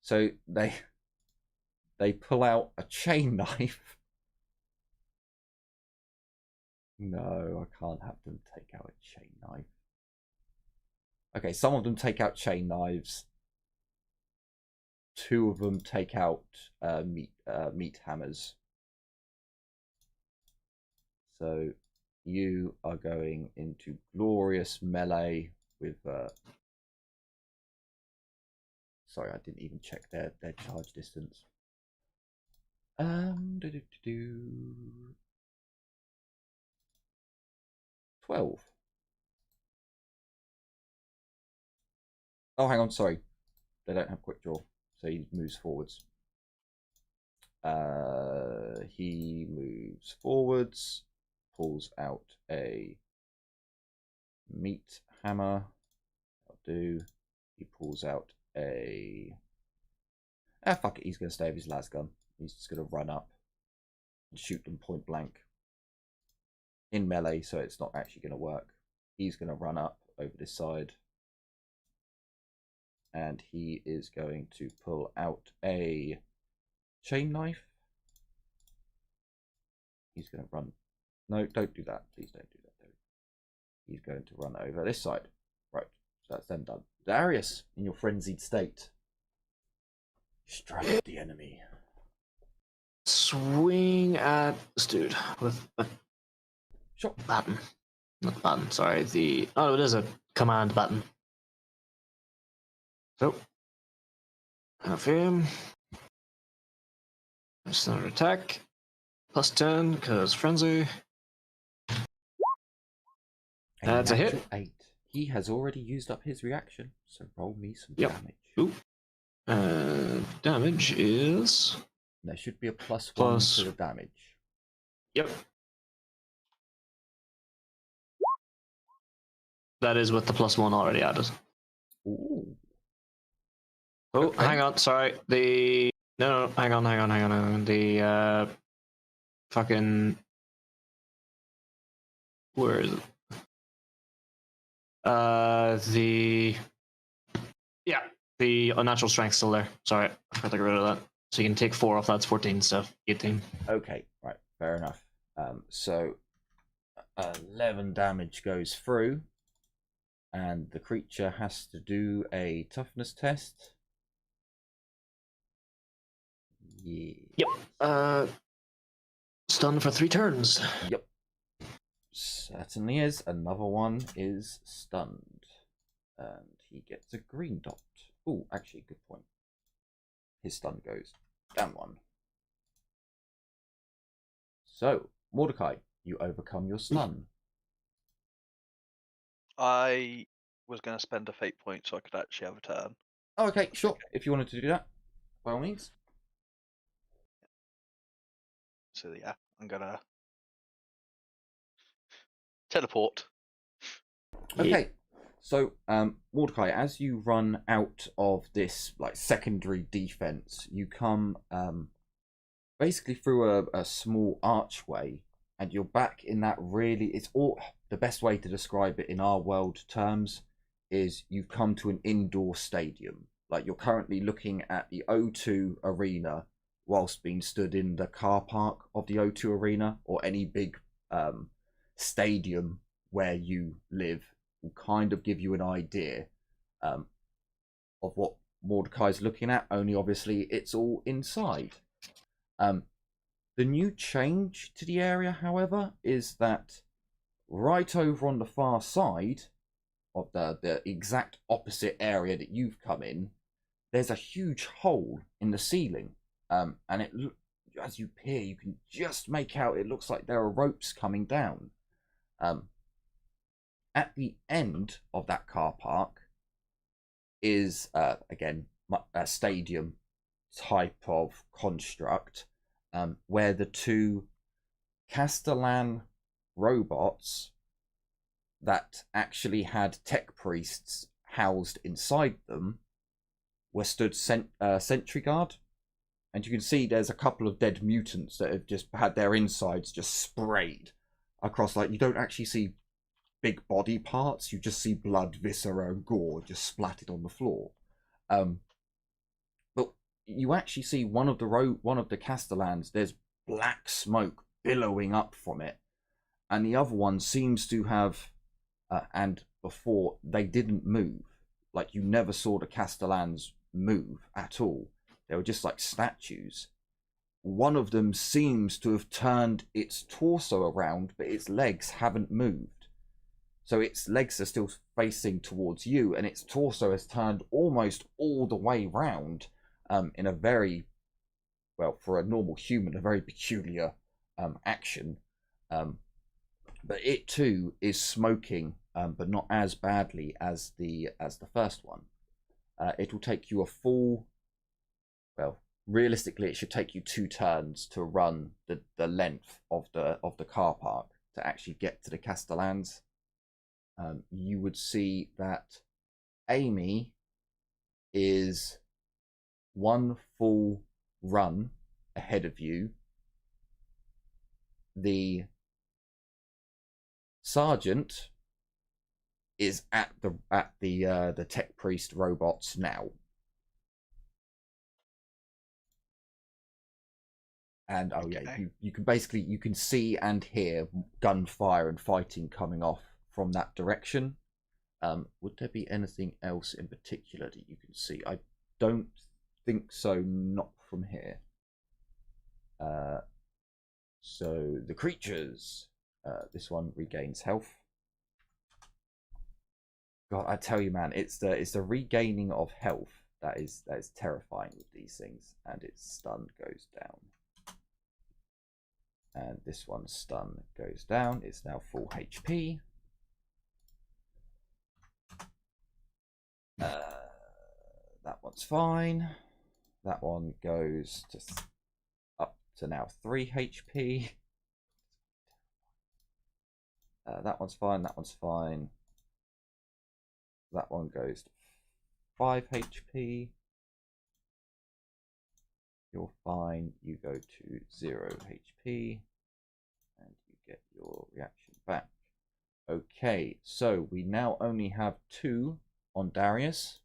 So they pull out a chain knife. No, I can't have them take out a chain knife. Okay, some of them take out chain knives. 2 of them take out meat hammers. So you are going into glorious melee with. Sorry, I didn't even check their charge distance. 12. Oh, hang on, sorry. They don't have quick draw, so he moves forwards. He moves forwards, pulls out a meat hammer. That'll do. He pulls out a. Fuck it, he's going to stay with his las gun. He's just going to run up and shoot them point blank. In melee, so it's not actually going to work. He's going to run up over this side. And he is going to pull out a chain knife. He's going to run. No, don't do that. Please don't do that. He's going to run over this side. Right, so that's then done. Darius, in your frenzied state, strike the enemy. Swing at this dude with a Sure. baton. Not the baton, sorry. Oh, it is a command button. So, have him. That's another attack. Plus 10, because frenzy. That's a hit. 8. He has already used up his reaction, so roll me some Yep. damage. Ooh. Damage is. There should be a +1 Plus- to the damage. Yep. That is with the +1 already added. Ooh. Oh, Okay. hang on, sorry. No, hang on. The fucking. Where is it? The unnatural strength's still there. Sorry, I forgot to get rid of that. So you can take 4 off. That's 14 stuff. 18. Okay, right, fair enough. So 11 damage goes through, and the creature has to do a toughness test. Yeah. Yep. Stun for 3 turns. Yep. Certainly is. Another one is stunned, and he gets a green dot. Oh, actually, good point. his stun goes down 1. So, Mordecai, you overcome your stun. I was going to spend a fate point so I could actually have a turn. Oh, okay, sure. If you wanted to do that, by all means. So yeah, I'm going to teleport. Okay, so Mordecai, as you run out of this like secondary defense, you come basically through a small archway, and you're back in that really. It's all the best way to describe it in our world terms is you've come to an indoor stadium. Like you're currently looking at the O2 arena whilst being stood in the car park of the O2 arena, or any big stadium where you live, will kind of give you an idea of what Mordecai's looking at, only obviously it's all inside. The new change to the area, however, is that right over on the far side of the exact opposite area that you've come in, there's a huge hole in the ceiling. And it, as you peer, you can just make out it looks like there are ropes coming down. At the end of that car park is, again, a stadium type of construct, where the 2 Castellan robots that actually had tech priests housed inside them were stood sentry guard. And you can see there's a couple of dead mutants that have just had their insides just sprayed across. Like, you don't actually see big body parts, you just see blood, viscera, and gore just splattered on the floor. But you actually see one of the Castellans, there's black smoke billowing up from it, and the other one seems to have and before they didn't move. Like, you never saw the Castellans move at all. They were just like statues. One of them seems to have turned its torso around, but its legs haven't moved. So its legs are still facing towards you, and its torso has turned almost all the way round, in a very, well, for a normal human, a very peculiar action. But it too is smoking, but not as badly as the first one. It will take you a full, well, realistically, it should take you 2 turns to run the length of the car park to actually get to the Castellans. You would see that Amy is 1 full run ahead of you. The sergeant is at the tech priest robots now. And oh yeah, you can basically, you can see and hear gunfire and fighting coming off from that direction. Would there be anything else in particular that you can see? I don't think so, not from here. So the creatures, this one regains health. God, I tell you, man, it's the regaining of health that is terrifying with these things. And its stun goes down. And this one's stun goes down. It's now full HP. That one's fine. That one goes to up to now 3 HP. That one's fine. That one's fine. That one goes to 5 HP. You're fine. You go to 0 HP. And you get your reaction back. Okay, so we now only have 2 on Darius.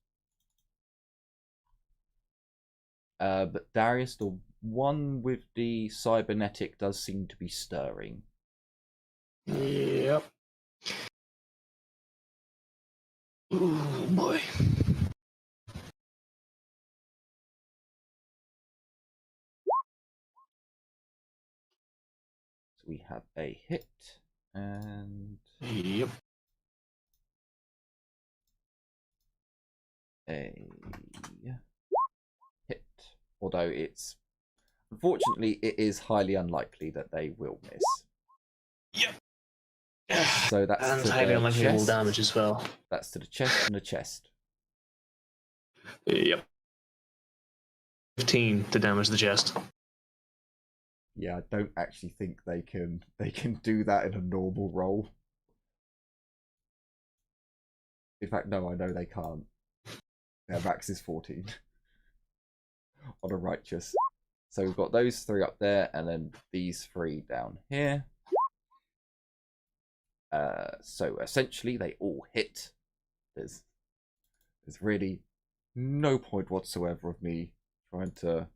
But Darius, the one with the cybernetic does seem to be stirring. Yep. Oh boy. So we have a hit and Yep. a hit. Although it's unfortunately it is highly unlikely that they will miss. Yep. So that's And to highly the unlikely will chest. damage as well. That's to the chest and the chest. Yep. 15 to damage the chest. Yeah, I don't actually think they can do that in a normal roll. In fact, no, I know they can't. Their max is 14 on a righteous. So we've got those 3 up there, and then these 3 down here. So essentially, they all hit. There's really no point whatsoever of me trying to.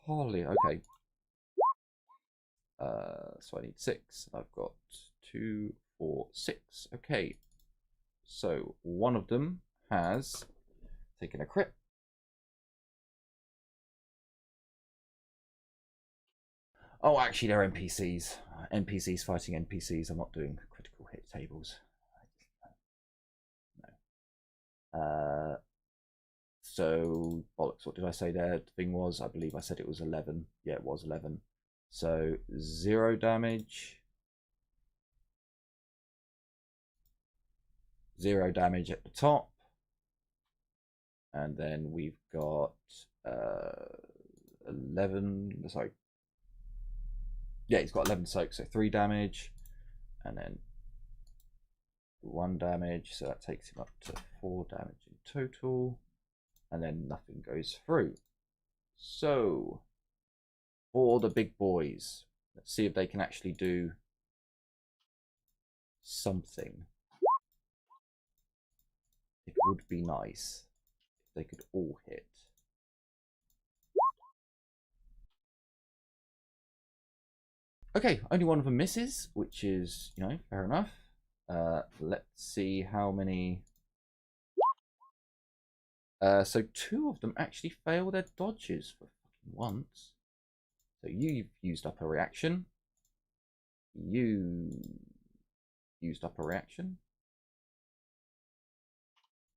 Holy, okay. So I need 6. I've got 2, 4, 6. Okay. So one of them has taken a crit. Oh, actually, they're NPCs. NPCs fighting NPCs. I'm not doing critical hit tables. No. So, bollocks, what did I say there? The thing was, I believe I said it was 11. Yeah, it was 11. So, 0 damage. 0 damage at the top. And then we've got 11. Sorry. Yeah, he's got 11 soak, so 3 damage. And then 1 damage. So that takes him up to 4 damage in total. And then nothing goes through. So, for the big boys, let's see if they can actually do something. It would be nice if they could all hit. Okay, only one of them misses, which is, you know, fair enough. Let's see how many. So 2 of them actually fail their dodges for fucking once. So you've used up a reaction. You used up a reaction.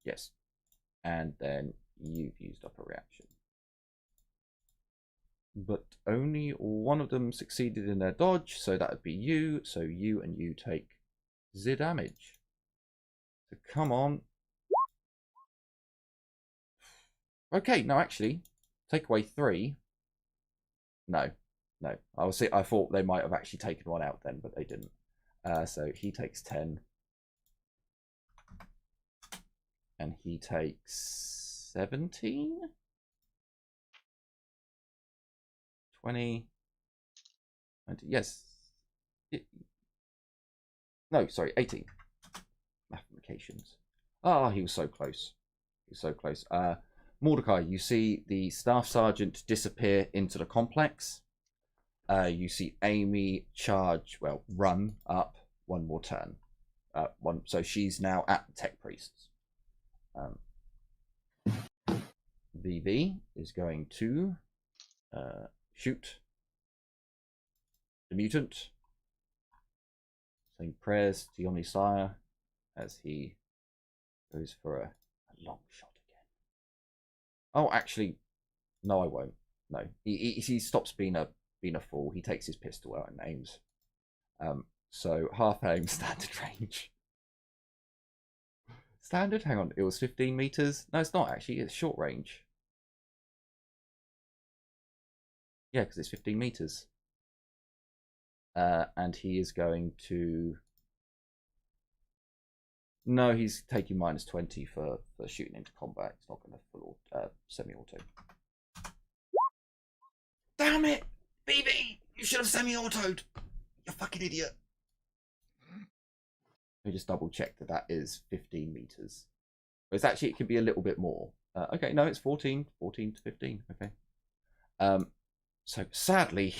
Yes. And then you've used up a reaction. But only one of them succeeded in their dodge, so that would be you. So you and you take 0 damage. So come on. Okay, no, actually, take away 3. No. I thought they might have actually taken one out then, but they didn't. So he takes 10. And he takes 17? 20. Yes. No, sorry, 18. Mathematications. Ah, he was so close. He was so close. Mordecai, you see the staff sergeant disappear into the complex. You see Amy run up one more turn. So she's now at the tech priests. VV is going to shoot the mutant, saying prayers to Yonisire as he goes for a long shot again. Oh, actually, no, I won't. No, he stops being a fool. He takes his pistol out and aims. So half aim, standard range. Standard? Hang on, it was 15 meters. No, it's not actually. It's short range. Yeah, because it's 15 meters. And he is going to. No, he's taking -20 for shooting into combat. It's not going to full semi-auto. Damn it! BB! You should have semi-autoed! You fucking idiot! Let me just double check that is 15 meters. But it's actually, it could be a little bit more. Okay, no, it's 14 to 15. Okay. So sadly,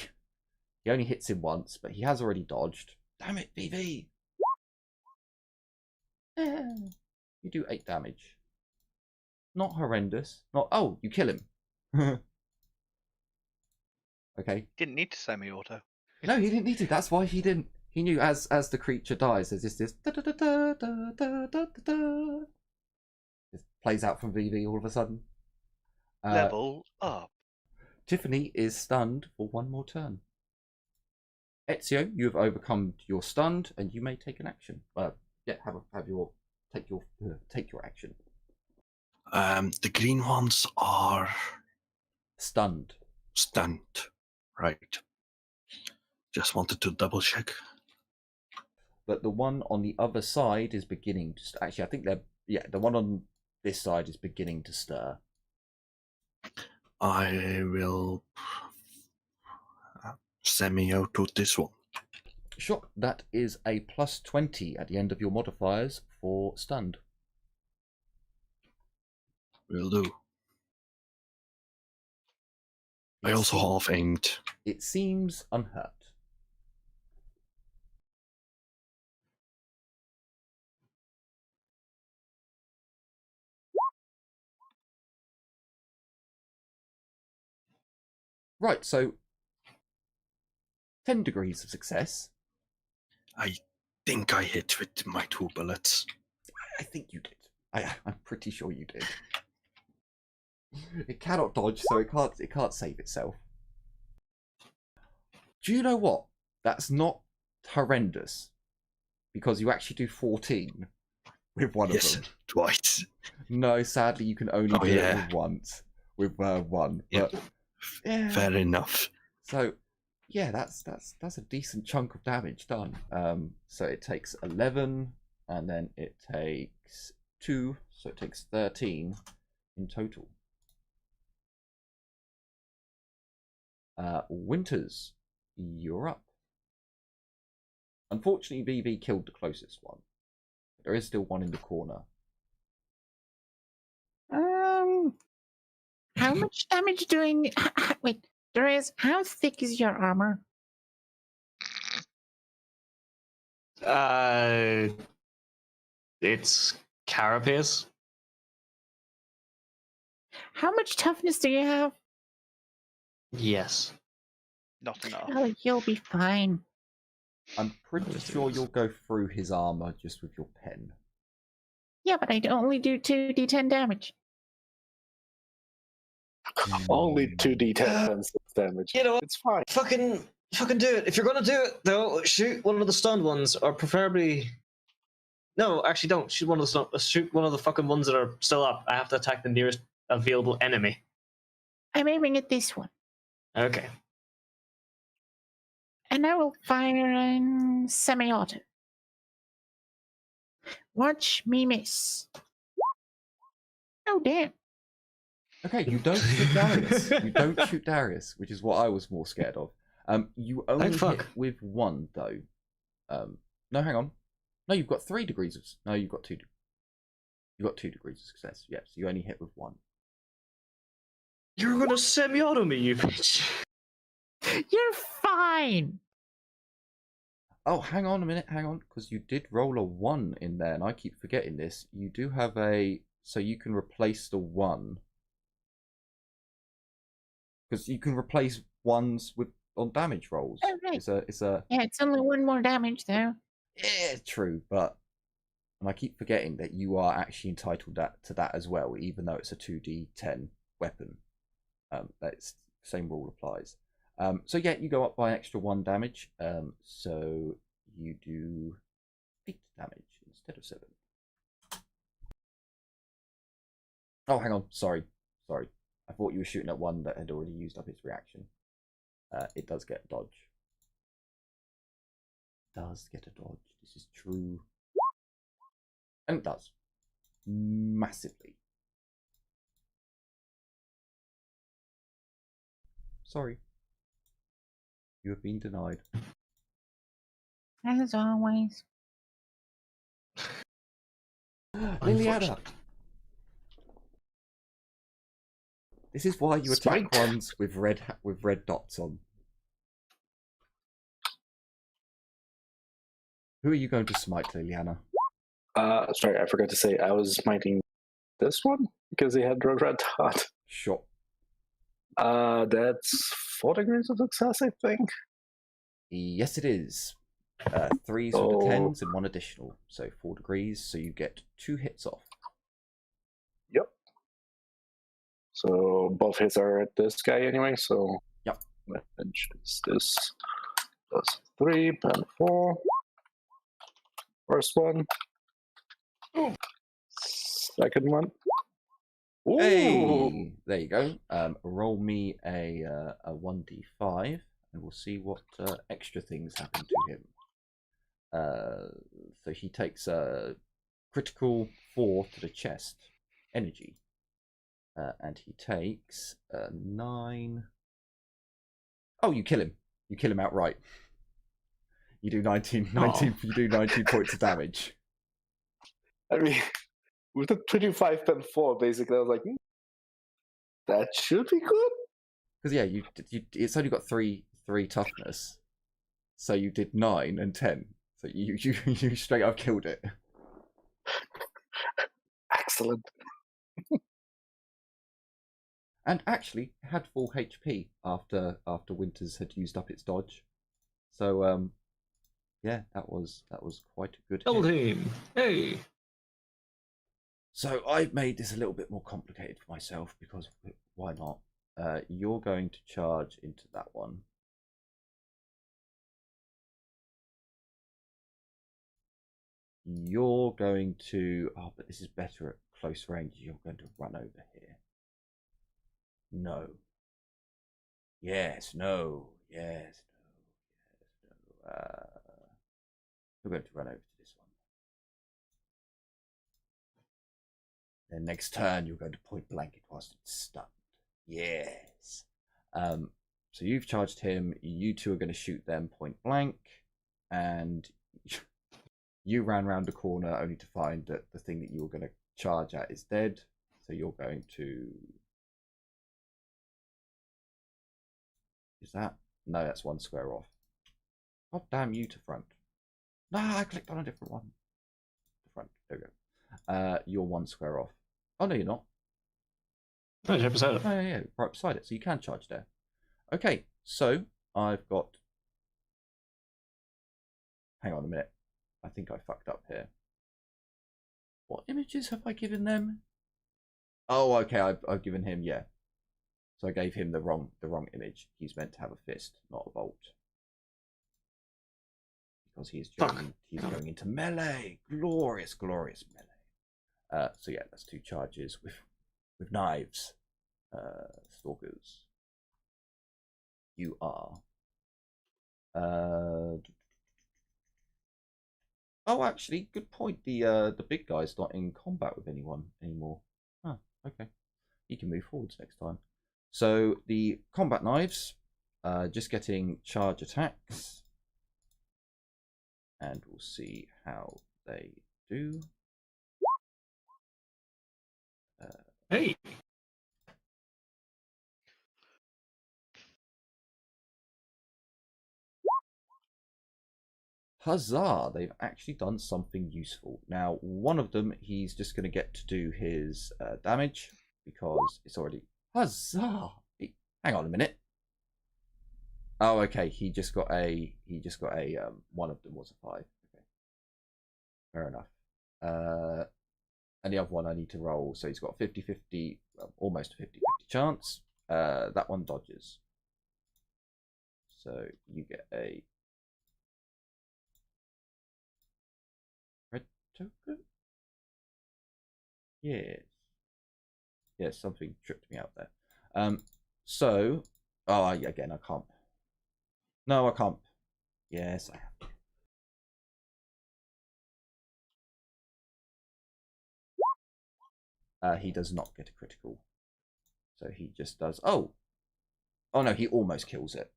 he only hits him once, but he has already dodged. Damn it, BB! You do 8 damage. Not horrendous. Not. Oh, you kill him. Okay. Didn't need to semi-auto. No, he didn't need to. That's why he didn't. He knew as the creature dies, there's this da da da da da da da da. Just plays out from VV all of a sudden. Level up. Tiffany is stunned for one more turn. Ezio, you have overcome your stunned, and you may take an action. Take your action. The green ones are Stunned. stunned, right? Just wanted to double check. But the one on the other side is beginning to... Actually, I think the one on this side is beginning to stir. I will semi-auto this one. Sure, that is a plus 20 at the end of your modifiers for stunned. Will do. I also half-aimed. It seems unhurt. Right, so 10 degrees of success. I think I hit with my 2 bullets. I think you did. I'm pretty sure you did. It cannot dodge, so it can't save itself. Do you know what? That's not horrendous, because you actually do 14 with one of them. Yes, twice. No, sadly, you can only do it with once. With one. But yeah. Fair enough. So yeah, that's a decent chunk of damage done. So it takes 11, and then it takes 2, so it takes 13 in total. Winters, you're up. Unfortunately, VV killed the closest one. There is still one in the corner. How much damage doing? Wait, how thick is your armor? It's carapace. How much toughness do you have? Yes. Not enough. Oh, you'll be fine. I'm pretty sure you'll go through his armor just with your pen. Yeah, but I'd only do 2d10 damage. Only 2d10 damage. You know what? It's fine. Fucking do it. If you're gonna do it, though, shoot one of the stunned ones, or preferably. No, actually, don't shoot one of the shoot one of the fucking ones that are still up. I have to attack the nearest available enemy. I'm aiming at this one. Okay. And I will fire in semi-auto. Watch me miss. Oh, damn. Okay, you don't shoot Darius. You don't shoot Darius, which is what I was more scared of. You only hit with 1, though. No, hang on. No, you've got 3 degrees of... No, you've got 2. You've got 2 degrees of success. Yes, you only hit with 1. You're gonna semi-auto me, you bitch. You're fine. Oh, hang on a minute, hang on, because you did roll a 1 in there, and I keep forgetting this. You do have a... So you can replace the 1. Because you can replace 1s with on damage rolls. Oh, right. It's a... Yeah, it's only 1 more damage, though. Yeah, true, but... And I keep forgetting that you are actually entitled to that as well, even though it's a 2d10 weapon. That's same rule applies. So yeah, you go up by an extra 1 damage. So you do 8 damage instead of 7. Oh, hang on. Sorry. I thought you were shooting at one that had already used up its reaction. It does get a dodge. This is true. And it does. Massively. Sorry. You have been denied. As always. Liliana! This is why you attack ones with red dots on. Who are you going to smite, Liliana? Sorry, I forgot to say I was smiting this one because he had a red dot. Sure. That's 4 degrees of success, I think. Yes, it is. 3s with the 10s and 1 additional. So 4 degrees, so you get 2 hits off. Yep. So both hits are at this guy anyway. So Yep. Damage is this plus 3, pen 4. First one. Second one. Ooh. Hey, there you go. Roll me a 1d5, and we'll see what extra things happen to him. So he takes a critical 4 to the chest, energy, and he takes 9. Oh, you kill him. You kill him outright. You do 19. You do 19 points of damage. I mean, with a 25 pen 4, basically, I was like, that should be good. Because yeah, you it's only got three toughness, so you did 9 and 10. So you straight up killed it. Excellent. And actually had full HP after Winters had used up its dodge. So yeah, that was quite a good Double hit. team. Hey. So I've made this a little bit more complicated for myself because why not? You're going to charge into that one. You're going to... Oh, but this is better at close range. You're going to run over here. No. Yes, no. Yes, no. Yes, no. You're going to run over to this one. Then next turn, you're going to point blank it whilst it's stunned. Yes. So you've charged him. You two are going to shoot them point blank. And you ran round the corner only to find that the thing that you were going to charge at is dead. So you're going to... Is that? No, that's one square off. God damn you to front. No, I clicked on a different one. The front. There we go. You're one square off. Oh, no, you're not. No, right beside it. Oh, yeah, right beside it. So you can charge there. Okay, so I've got... Hang on a minute. I think I fucked up here. What images have I given them? Oh, okay, I've given him, yeah. So I gave him the wrong image. He's meant to have a fist, not a bolt. Because he's going into melee. Glorious, glorious melee. So yeah, that's 2 charges with knives. Stalkers. You are. Oh, actually, good point. The big guy's not in combat with anyone anymore. Oh, okay. He can move forwards next time. So the combat knives, just getting charge attacks, and we'll see how they do. Hey. Huzzah! They've actually done something useful. Now, one of them, he's just going to get to do his damage because it's already... Huzzah! Hang on a minute. Oh, okay. He just got a... one of them was a 5. Okay. Fair enough. And the other one I need to roll. So he's got 50-50, almost a 50-50 chance. That one dodges. So you get a... red token? Yes. Yes, something tripped me out there. So... Oh, again, I can't. No, I can't. Yes, I have. He does not get a critical. So he just does... Oh! Oh no, he almost kills it.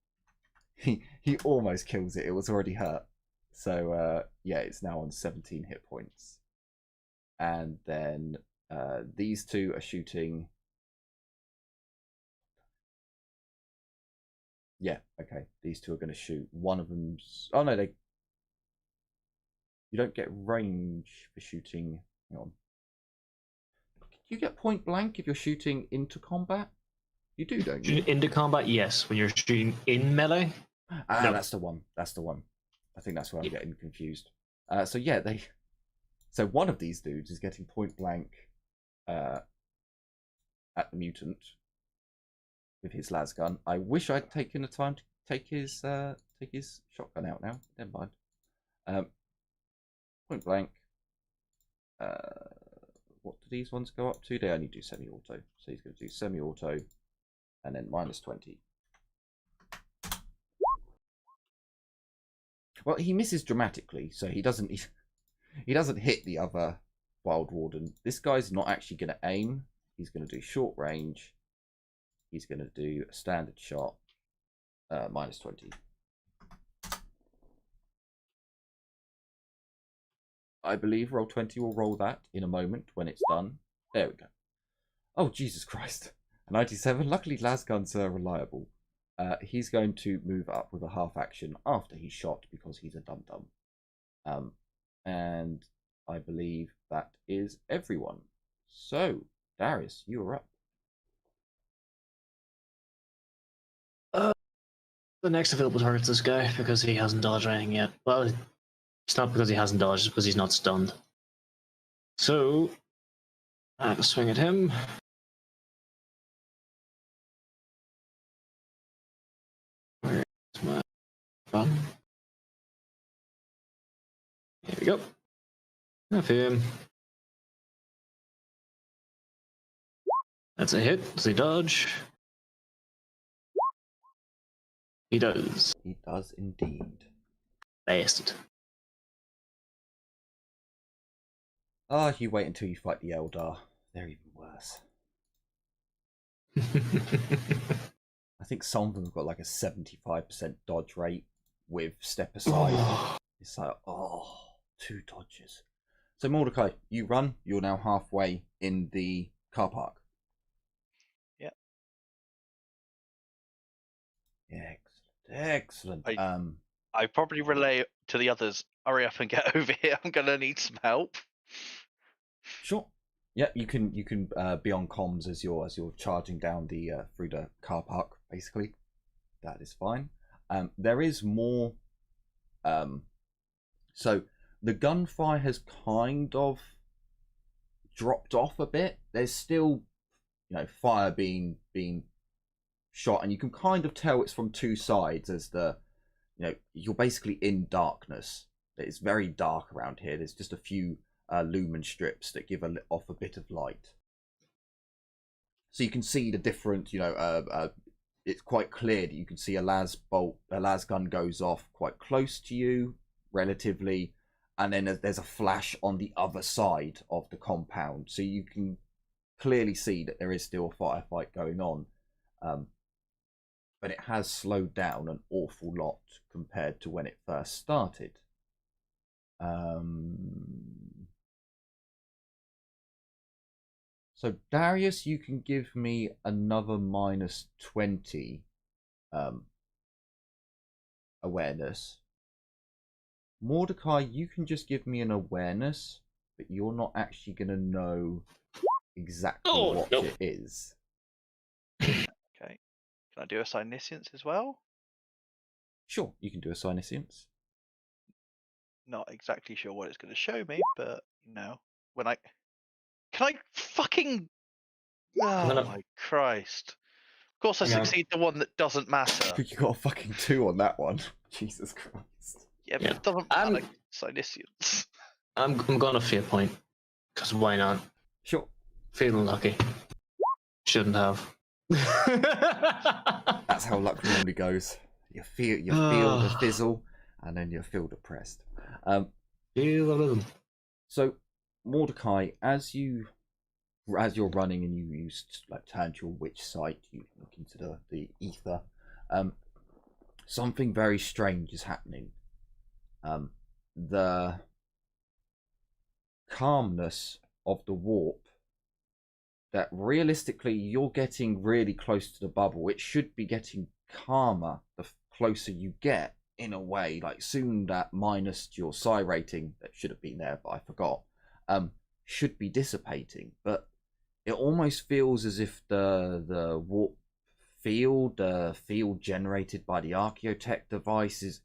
He almost kills it. It was already hurt. So, yeah, it's now on 17 hit points. And then these two are shooting... Yeah, okay. These two are going to shoot. One of them's... Oh, no, they... You don't get range for shooting... Hang on. You get point blank if you're shooting into combat? You do, don't you? Into combat, yes. When you're shooting in melee? Ah, no. That's the one. That's the one. I think that's where I'm getting confused. So yeah, So one of these dudes is getting point blank at the mutant with his las gun. I wish I'd taken the time to take his shotgun out now. Never mind. Point blank. What do these ones go up to? They only do semi-auto. So he's going to do semi-auto and then -20. Well, he misses dramatically, so he doesn't hit the other Wild Warden. This guy's not actually going to aim. He's going to do short range. He's going to do a standard shot, -20. I believe Roll20 will roll that in a moment when it's done. There we go. Oh, Jesus Christ. A 97. Luckily, las guns are reliable. He's going to move up with a half action after he's shot because he's a dum-dum. And I believe that is everyone. So, Darius, you are up. The next available target's this guy because he hasn't dodged anything yet. Well, it's not because he hasn't dodged, it's because he's not stunned. So, I'm gonna swing at him. Where's my button? Here we go. Have him. That's a hit. Does he dodge? He does. He does indeed. Bastard. Ah, you wait until you fight the Eldar. They're even worse. I think some of them have got like a 75% dodge rate with step aside. It's like, oh, 2 dodges. So Mordecai, you run. You're now halfway in the car park. Yep. Excellent. I probably relay to the others, hurry up and get over here. I'm going to need some help. Sure. Yeah, you can be on comms as you're charging down the through the car park. Basically, that is fine. There is more. So the gunfire has kind of dropped off a bit. There's still, fire being shot, and you can kind of tell it's from 2 sides as you're basically in darkness. It's very dark around here. There's just a few lumen strips that give off a bit of light, so you can see the different. It's quite clear that you can see a las gun goes off quite close to you, relatively, and then there's a flash on the other side of the compound, so you can clearly see that there is still a firefight going on, but it has slowed down an awful lot compared to when it first started. So Darius, you can give me another -20 awareness. Mordecai, you can just give me an awareness, but you're not actually going to know exactly what it is. Okay. Can I do a Psyniscience as well? Sure, you can do a Psyniscience. Not exactly sure what it's going to show me, but, when I... Can I fucking... Oh my Christ. Of course I succeed the one that doesn't matter. You got a fucking 2 on that one. Jesus Christ. Yeah, but it doesn't matter. Psyniscience. I'm gonna fear point. Because why not? Sure. Feeling lucky. Shouldn't have. That's how luck normally goes. You feel the fizzle, and then you feel depressed. Feel the rhythm. So, Mordecai, as you're running and you turn to your witch sight, you look into the ether. Something very strange is happening. The calmness of the warp, that realistically you're getting really close to the bubble. It should be getting calmer the closer you get, in a way. Like, soon that minus your psi rating that should have been there but I forgot should be dissipating, but it almost feels as if the warp field, field generated by the Archaeotech device is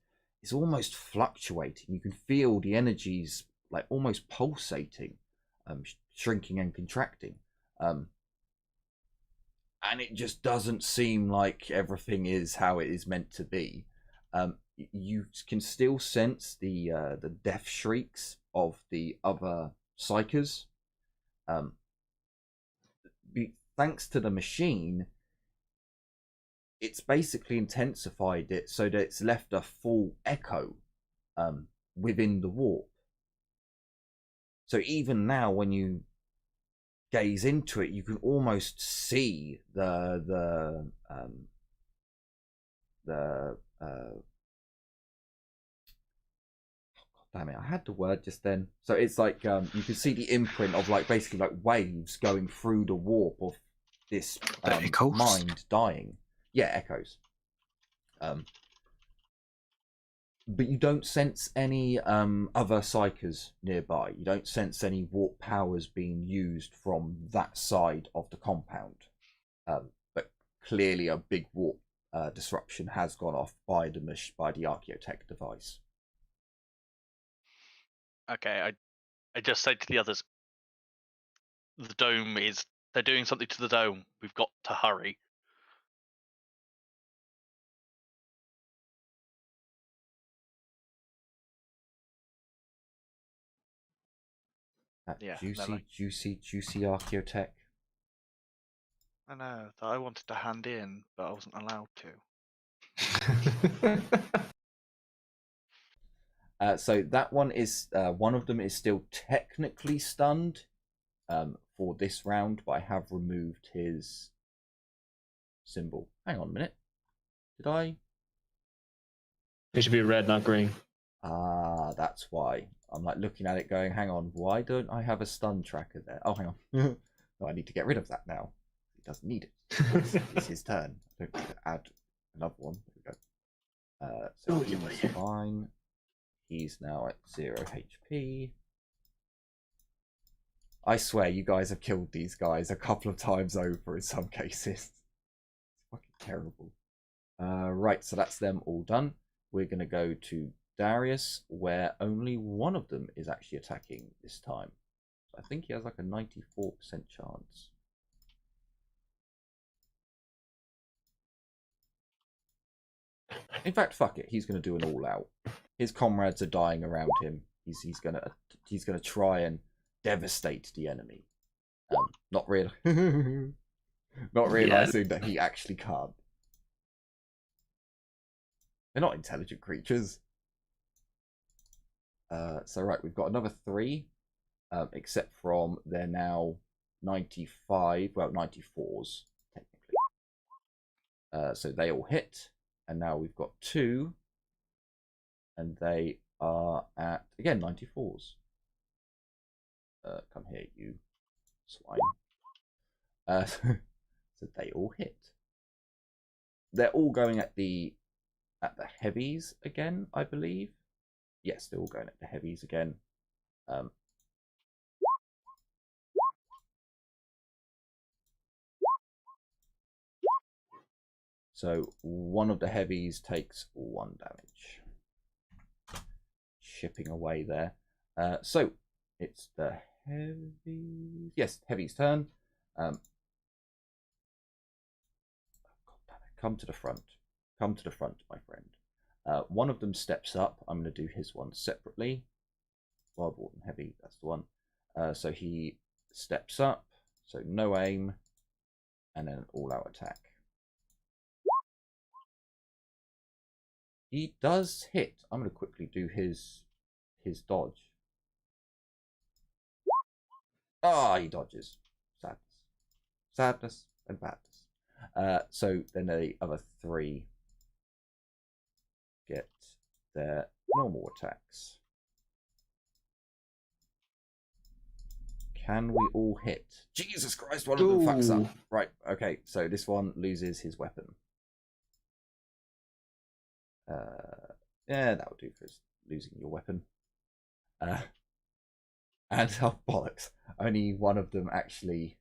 almost fluctuating. You can feel the energies like almost pulsating, shrinking and contracting. and it just doesn't seem like everything is how it is meant to be. You can still sense the death shrieks of the other psychers. Thanks to the machine, it's basically intensified it so that it's left a full echo within the warp. So even now, when you gaze into it, you can almost see the damn it, I had the word just then. So it's like you can see the imprint of like basically like waves going through the warp of this mind dying. Yeah, echoes. But you don't sense any other psychers nearby. You don't sense any warp powers being used from that side of the compound. But clearly a big warp disruption has gone off by the Archaeotech device. Okay, I just said to the others, the dome is... They're doing something to the dome. We've got to hurry. That Yeah, juicy Archaeotech. I know that I wanted to hand in, but I wasn't allowed to. So that one is one of them is still technically stunned for this round, but I have removed his symbol. Hang on a minute. Did I? It should be red, not green. Ah, that's why. I'm like looking at it going, hang on, why don't I have a stun tracker there? Oh, hang on. No, I need to get rid of that now. He doesn't need it. It's his turn. I don't need to add another one. There we go. So he's fine. He's now at 0 HP. I swear you guys have killed these guys a couple of times over in some cases. It's fucking terrible. Right, so that's them all done. We're going to go to Darius, where only one of them is actually attacking this time. I think he has like a 94% chance. In fact, fuck it. He's going to do an all-out. His comrades are dying around him. He's gonna try and devastate the enemy. Not realizing that he actually can't. They're not intelligent creatures. So right, we've got another 3, except from they're now 95, well 94s technically. So they all hit, and now we've got 2, and they are at again 94s. Come here, you swine. So they all hit. They're all going at the heavies again, I believe. Yes, they're all going at the heavies again. So one of the heavies takes 1 damage. Chipping away there. So it's the heavy. Yes, heavy's turn. Come to the front. Come to the front, my friend. One of them steps up. I'm going to do his one separately. Wild Warden Heavy, that's the one. So he steps up. So no aim. And then an all-out attack. He does hit. I'm going to quickly do his dodge. Ah, he dodges. Sadness. Sadness and badness. So then the other 3 get their normal attacks. Can we all hit? Jesus Christ, one of them fucks up. Right, okay, so this one loses his weapon. Yeah, that'll do for losing your weapon. And oh bollocks, only one of them actually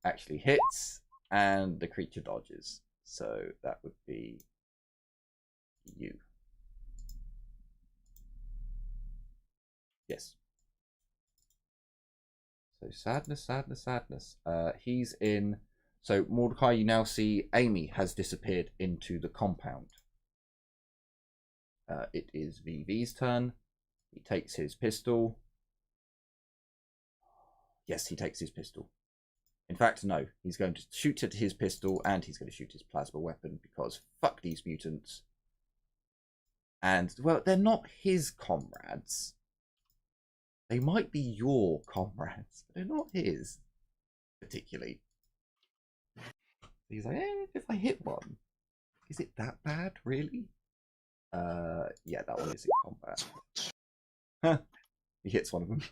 hits, and the creature dodges. So that would be you. Yes. So sadness. He's in So, Mordecai, you now see Amy has disappeared into the compound. It is VV's turn. He takes his pistol. Yes, he takes his pistol. In fact, no. He's going to shoot at his pistol and he's going to shoot his plasma weapon because fuck these mutants. And, well, they're not his comrades. They might be your comrades, but they're not his, particularly. He's like, if I hit one, is it that bad, really? Yeah, that one is in combat. He hits one of them.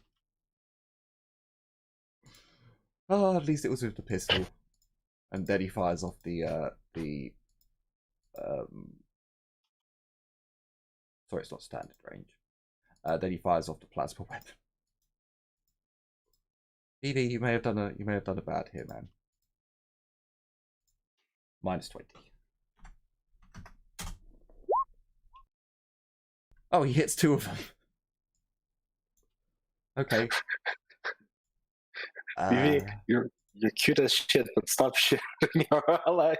Oh, at least it was with the pistol. And then he fires off sorry, it's not standard range. Then he fires off the plasma weapon. Evie, you may have done a bad here, man. -20. Oh, he hits 2 of them. Okay. Vivi, you're cute as shit, but stop shooting your allies.